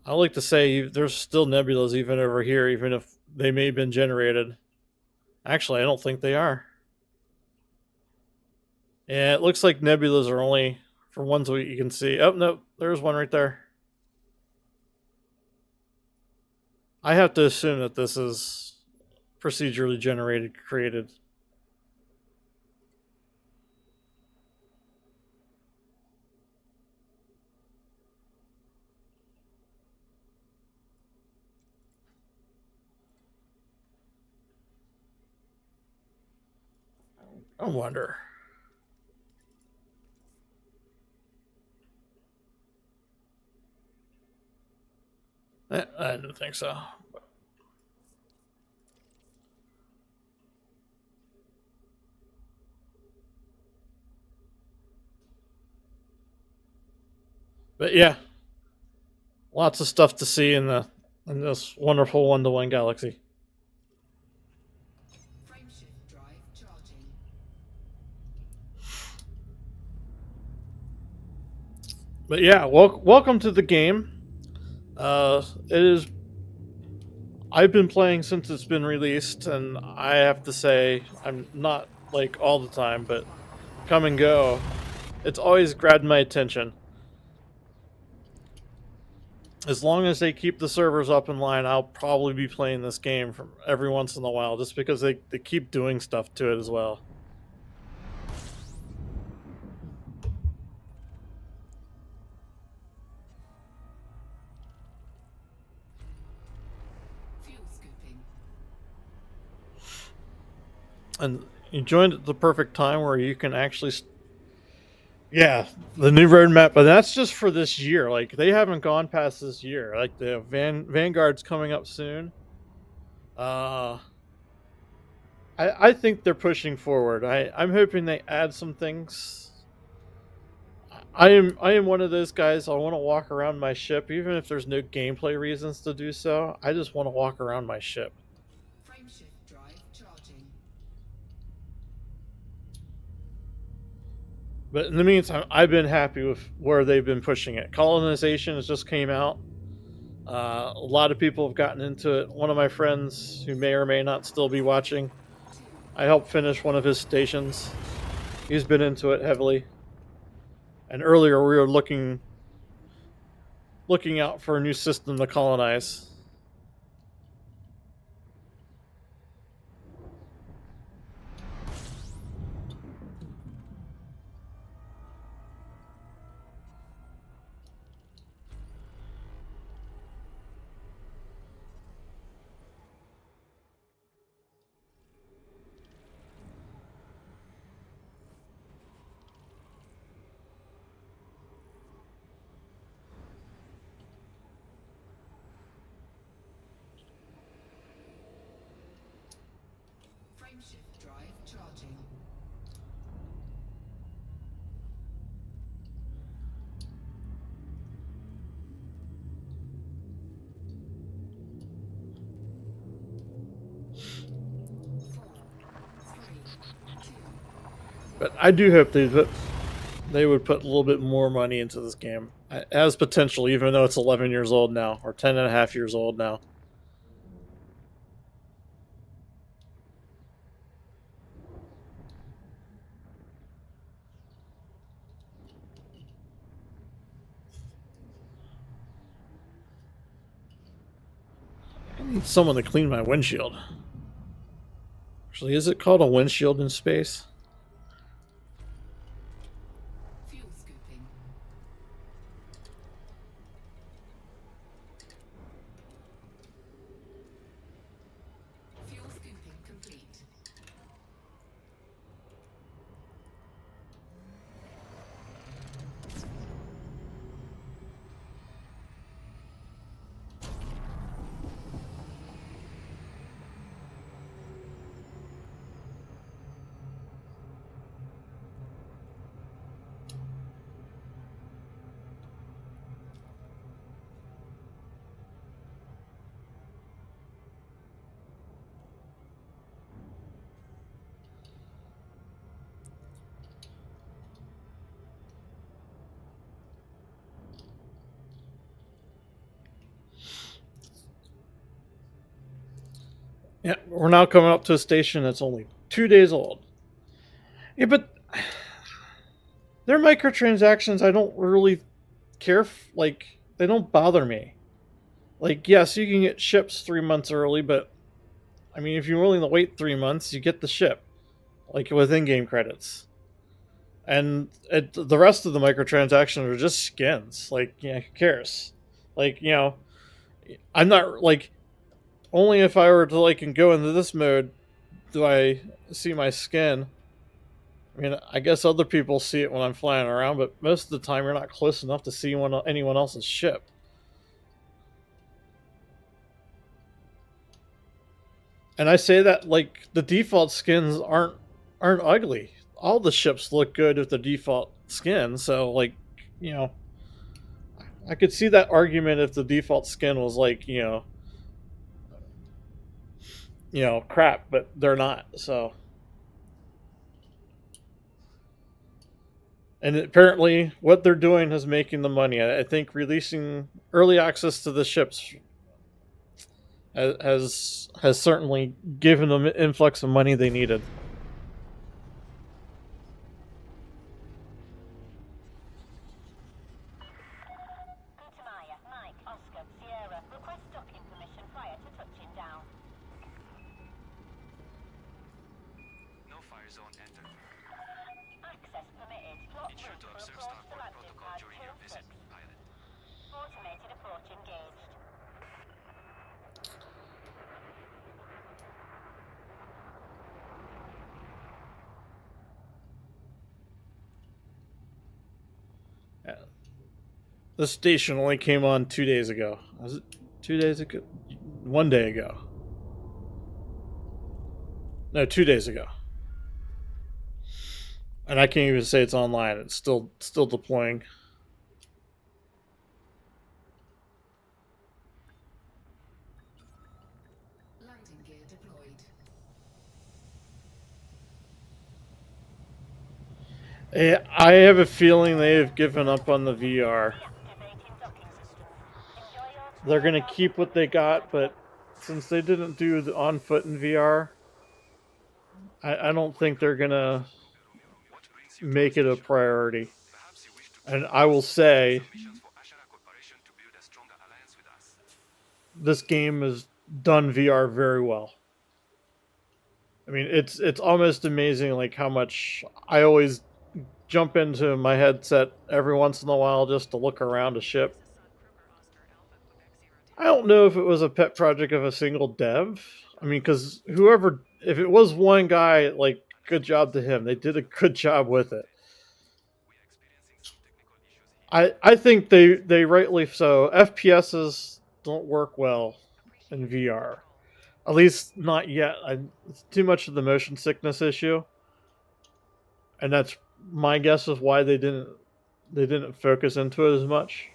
I like to say there's still nebulas even over here, even if they may have been generated. Actually, I don't think they are. Yeah, it looks like nebulas are only for ones you can see. Oh, no, there's one right there. I have to assume that this is procedurally generated, created. I wonder. I didn't think so. But yeah, lots of stuff to see in this wonderful one-to-one galaxy. Frameshift drive charging. But yeah, welcome to the game. It is. I've been playing since it's been released, and I have to say, I'm not like all the time, but come and go. It's always grabbed my attention. As long as they keep the servers up in line, I'll probably be playing this game from every once in a while, just because they keep doing stuff to it as well. Fuel scooping. And you joined at the perfect time where you can actually yeah, the new roadmap, but that's just for this year. Like they haven't gone past this year. Like the Vanguard's coming up soon. I think they're pushing forward. I'm hoping they add some things. I am one of those guys. I want to walk around my ship, even if there's no gameplay reasons to do so. I just want to walk around my ship. Frameshift drive charging. But in the meantime, I've been happy with where they've been pushing it. Colonization has just came out. A lot of people have gotten into it. One of my friends, who may or may not still be watching, I helped finish one of his stations. He's been into it heavily. And earlier we were looking out for a new system to colonize. Frameshift drive charging. But I do hope they would put a little bit more money into this game. It has potential, even though it's 11 years old now, or 10 and a half years old now. I need someone to clean my windshield. Actually, is it called a windshield in space? Fuel scooping. Fuel scooping complete. Yeah, we're now coming up to a station that's only 2 days old. Yeah, but their microtransactions, I don't really care. Like, they don't bother me. Like, yes, you can get ships 3 months early, but I mean, if you're willing to wait 3 months, you get the ship, like with in-game credits. And the rest of the microtransactions are just skins. Like, yeah, who cares? Like, I'm not like, only if I were to like and go into this mode do I see my skin. I mean, I guess other people see it when I'm flying around, but most of the time you're not close enough to see anyone else's ship. And I say that like the default skins aren't ugly. All the ships look good with the default skin, so like, you know, I could see that argument if the default skin was like, crap, but they're not. So, and apparently, what they're doing is making the money. I think releasing early access to the ships has certainly given them an influx of money they needed. Gutamaya, Mike, Oscar, Sierra, request docking permission prior to touching down. No fire zone entered. Access permitted. Lock Ensure route to for observe approach to starboard landing protocol pad during your visit, 26. pilot. Automated approach engaged. The station only came on 2 days ago. Was it 2 days ago? 1 day ago. No, 2 days ago. And I can't even say it's online. It's still deploying. Landing gear deployed. I have a feeling they have given up on the VR. Deactivating docking systems. Enjoy your tour They're gonna around the keep what they got, but since they didn't do the on foot in VR, I don't think they're gonna What brings you to our make it a station? priority. Perhaps you wish to And join I will us. say, Some missions for Ashara Corporation to build a stronger alliance with us. this game has done VR very well. I mean, it's almost amazing like how much I always jump into my headset every once in a while just to look around a ship. I don't know if it was a pet project of a single dev. I mean, because whoever, if it was one guy, like, good job to him. They did a good job with it. We are experiencing some technical issues here. I think they rightly so. FPSs don't work well in VR. At least not yet. It's too much of the motion sickness issue, and that's my guess of why they didn't focus into it as much.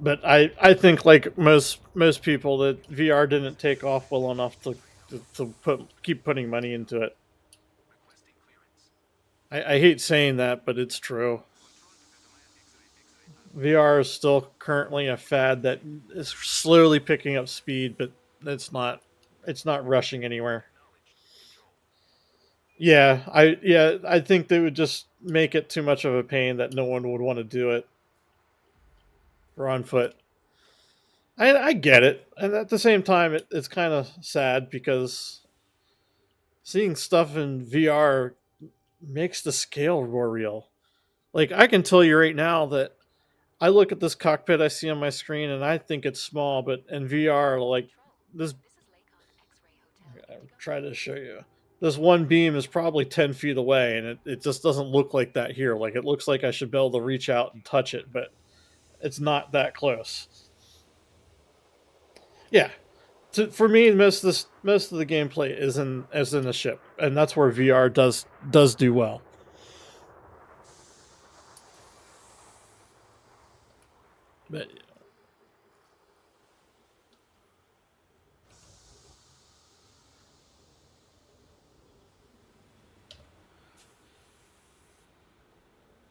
But I think like most people that VR didn't take off well enough to keep putting money into it. Requesting clearance. I hate saying that, but it's true. Control to Katamaya X-ray panel. VR is still currently a fad that is slowly picking up speed, but it's not rushing anywhere. Yeah, I think they would just make it too much of a pain that no one would want to do it. Or on foot. I get it, and at the same time, it's kind of sad because seeing stuff in VR makes the scale more real. Like I can tell you right now that I look at this cockpit I see on my screen and I think it's small, but in VR, like this, I'm trying to show you. This one beam is probably 10 feet away, and it just doesn't look like that here. Like it looks like I should be able to reach out and touch it, but it's not that close. Yeah, for me, most of the gameplay is in the ship, and that's where VR does do well.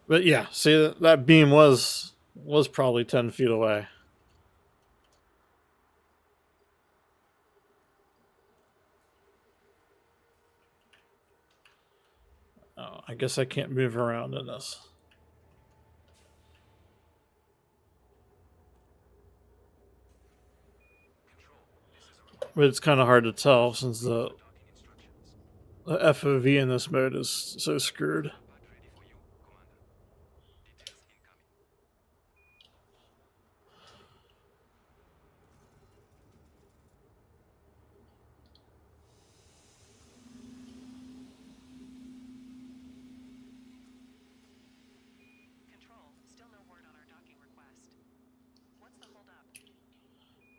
But yeah, see that beam was probably 10 feet away. Oh, I guess I can't move around in this. But it's kind of hard to tell since the FOV in this mode is so screwed. Pad ready for you, Commander. Details incoming. Control, still no word on our docking request. What's the holdup?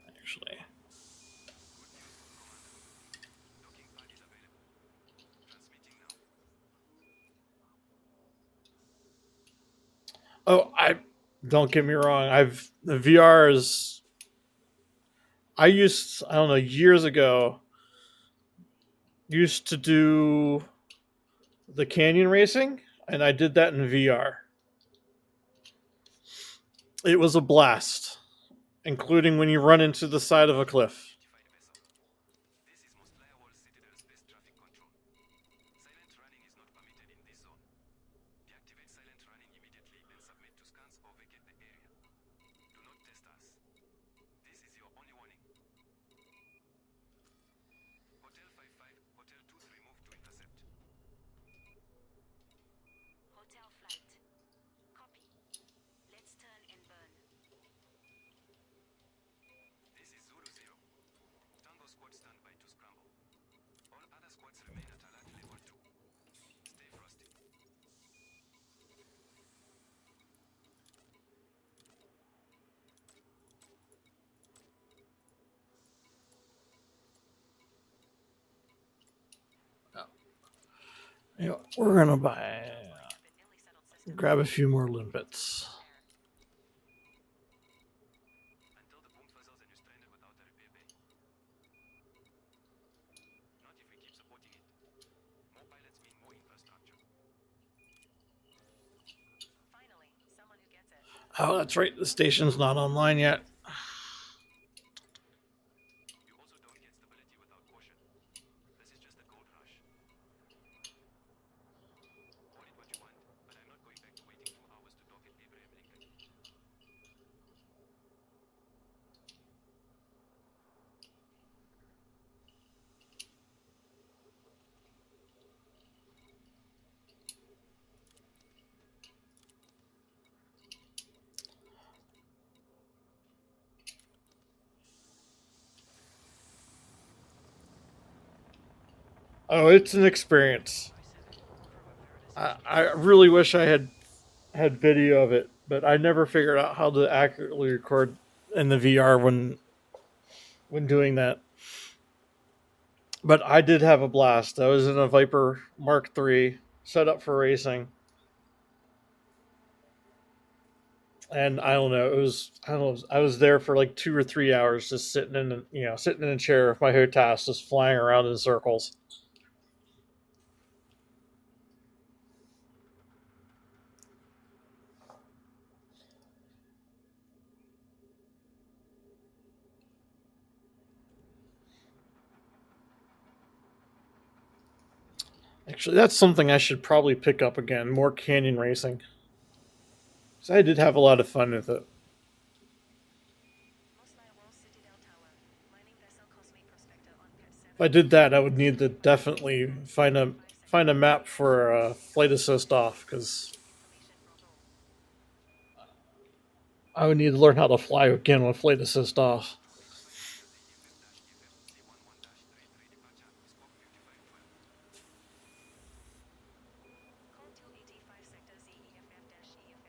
Actually, Good news, Commander. Docking pad is available. Transmitting now. oh, I don't get me wrong. The VR is. I don't know, years ago used to do the canyon racing, and I did that in VR. It was a blast, including when you run into the side of a cliff. Notified vessel. This is Moslaya Wall Citadel Space Traffic Control. Silent running is not permitted in this zone. Deactivate silent running immediately and submit to scans or vacate the area. Do not test us. This is your only warning. Hotel 55, Hotel 23 move to intercept. Hotel flight. Copy. Let's turn and burn. This is Zulu 0. Tango squad standby to scramble. All other squads remain at alert level 2. Stay frosty. Yeah, we're gonna grab a few more limpets. Until the Punkt versucht seine Strände without a repair bay. Oh, that's right. The station's not online yet. You also don't get stability without caution. This is just a gold rush. Call it what you want, but I'm not going back to waiting 2 hours to dock at Abraham Lincoln. Oh, it's an experience. I really wish I had video of it, but I never figured out how to accurately record in the VR when doing that. But I did have a blast. I was in a Viper Mark III, set up for racing, and I don't know. It was I don't know. I was there for like 2 or 3 hours, just sitting sitting in a chair with my HOTAS, just flying around in circles. Actually, that's something I should probably pick up again. More canyon racing. So I did have a lot of fun with it. Mos Eisley Citadel Tower. Mining vessel Cosmic Prospector on Pet 7. If I did that, I would need to definitely find a map for flight assist off, because I would need to learn how to fly again with flight assist off. Call 285 Sector ZEFF-EFF.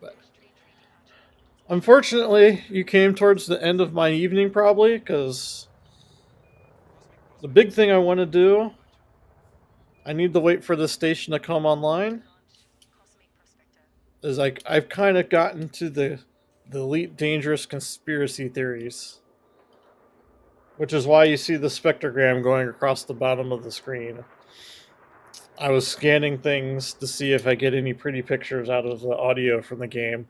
But C11-33 departure. unfortunately, you came towards the end of my evening, probably, because the big thing I want to do, I need to wait for the station to come online. Launch. Cosmic Prospector. Is like I've kind of gotten to the Elite Dangerous conspiracy theories, which is why you see the spectrogram going across the bottom of the screen. I was scanning things to see if I get any pretty pictures out of the audio from the game.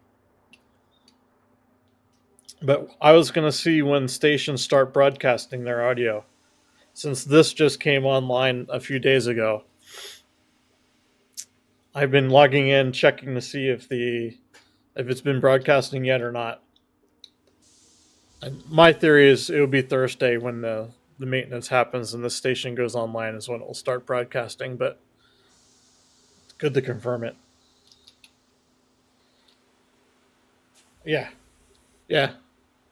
But I was going to see when stations start broadcasting their audio, since this just came online a few days ago. I've been logging in, checking to see if it's been broadcasting yet or not. And my theory is it will be Thursday when the maintenance happens and the station goes online is when it will start broadcasting, but it's good to confirm it. Yeah. Yeah.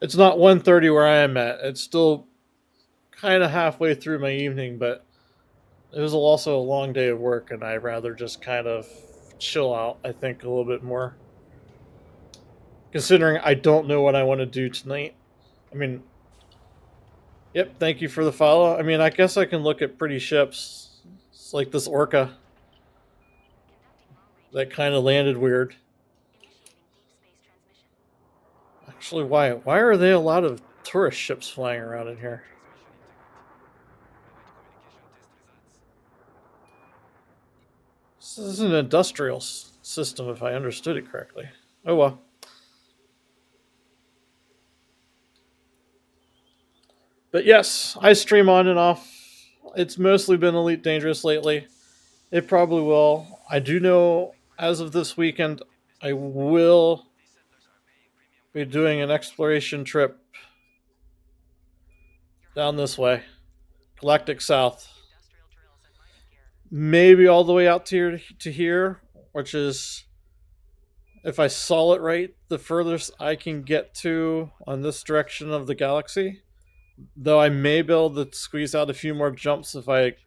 It's not 1:30 where I am at. It's still kind of halfway through my evening, but it was also a long day of work, and I'd rather just kind of chill out, I think, a little bit more. Considering I don't know what I want to do tonight. I mean, yep, thank you for the follow. I mean, I guess I can look at pretty ships. It's like this Orca that kind of landed weird. Actually, why are there a lot of tourist ships flying around in here? This is an industrial system, if I understood it correctly. Oh well. But yes, I stream on and off. It's mostly been Elite Dangerous lately. It probably will. I do know as of this weekend, I will be doing an exploration trip down this way, Galactic South. Industrial drills and mining gear. Maybe all the way out to here, which is, if I saw it right, the furthest I can get to on this direction of the galaxy. Though I may be able to squeeze out a few more jumps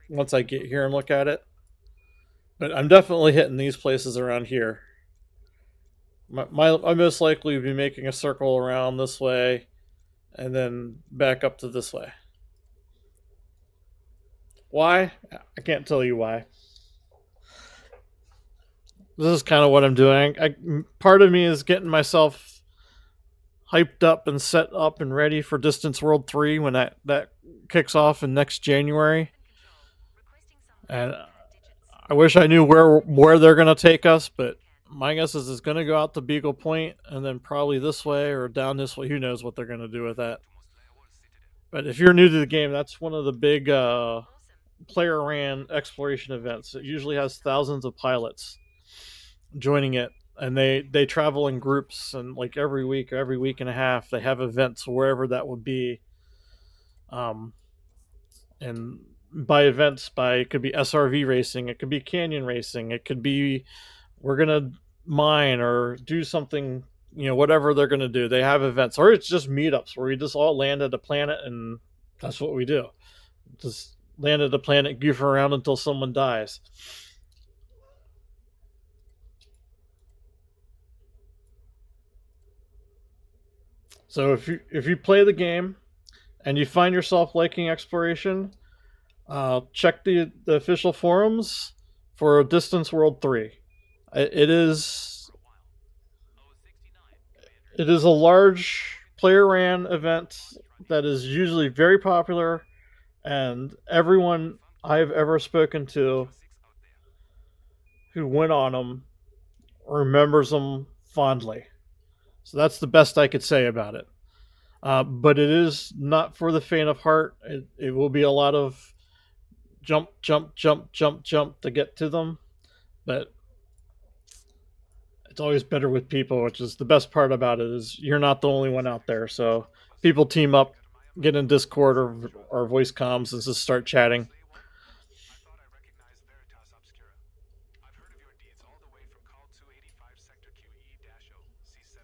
once I get here and look at it. But I'm definitely hitting these places around here. I most likely be making a circle around this way and then back up to this way. Why? I can't tell you why. This is kind of what I'm doing. Part of me is getting myself hyped up and set up and ready for Distance World 3 when that kicks off in next January. Requesting some And digits. I wish I knew where they're going to take us, but my guess is it's going to go out to Beagle Point and then probably this way or down this way. Who knows what they're going to do with that? But if you're new to the game, that's one of the big player ran exploration events. It usually has thousands of pilots joining it, and they travel in groups, and like every week or every week and a half they have events wherever that would be. And by events, by it could be SRV racing, it could be canyon racing, it could be we're gonna mine or do something, whatever they're gonna do. They have events, or it's just meetups where we just all land at a planet and that's what we do. Just land at a planet, goof around until someone dies. So if you play the game and you find yourself liking exploration, check the official forums for Distance World 3. It is a large player ran event that is usually very popular, and everyone I've ever spoken to who went on them remembers them fondly. So that's the best I could say about it. But it is not for the faint of heart. It will be a lot of jump, jump, jump, jump, jump to get to them. But it's always better with people, which is the best part about it, is you're not the only one out there. So people team up, get in Discord or voice comms and just start chatting.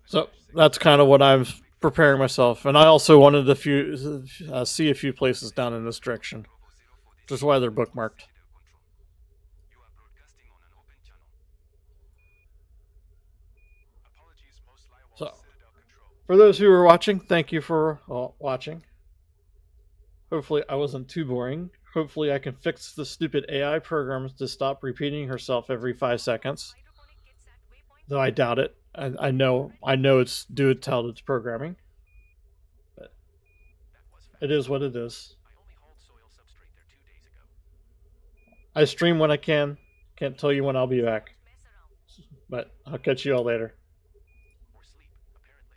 So that's kind of what I'm preparing myself, and I also wanted to see a few places down in this direction, which is why they're bookmarked. So, for those who are watching, thank you for watching. Hopefully, I wasn't too boring. Hopefully, I can fix the stupid AI programs to stop repeating herself every 5 seconds. Though I doubt it. I know it's due to its programming. But it is what it is. I stream when I can. Can't tell you when I'll be back. But I'll catch you all later.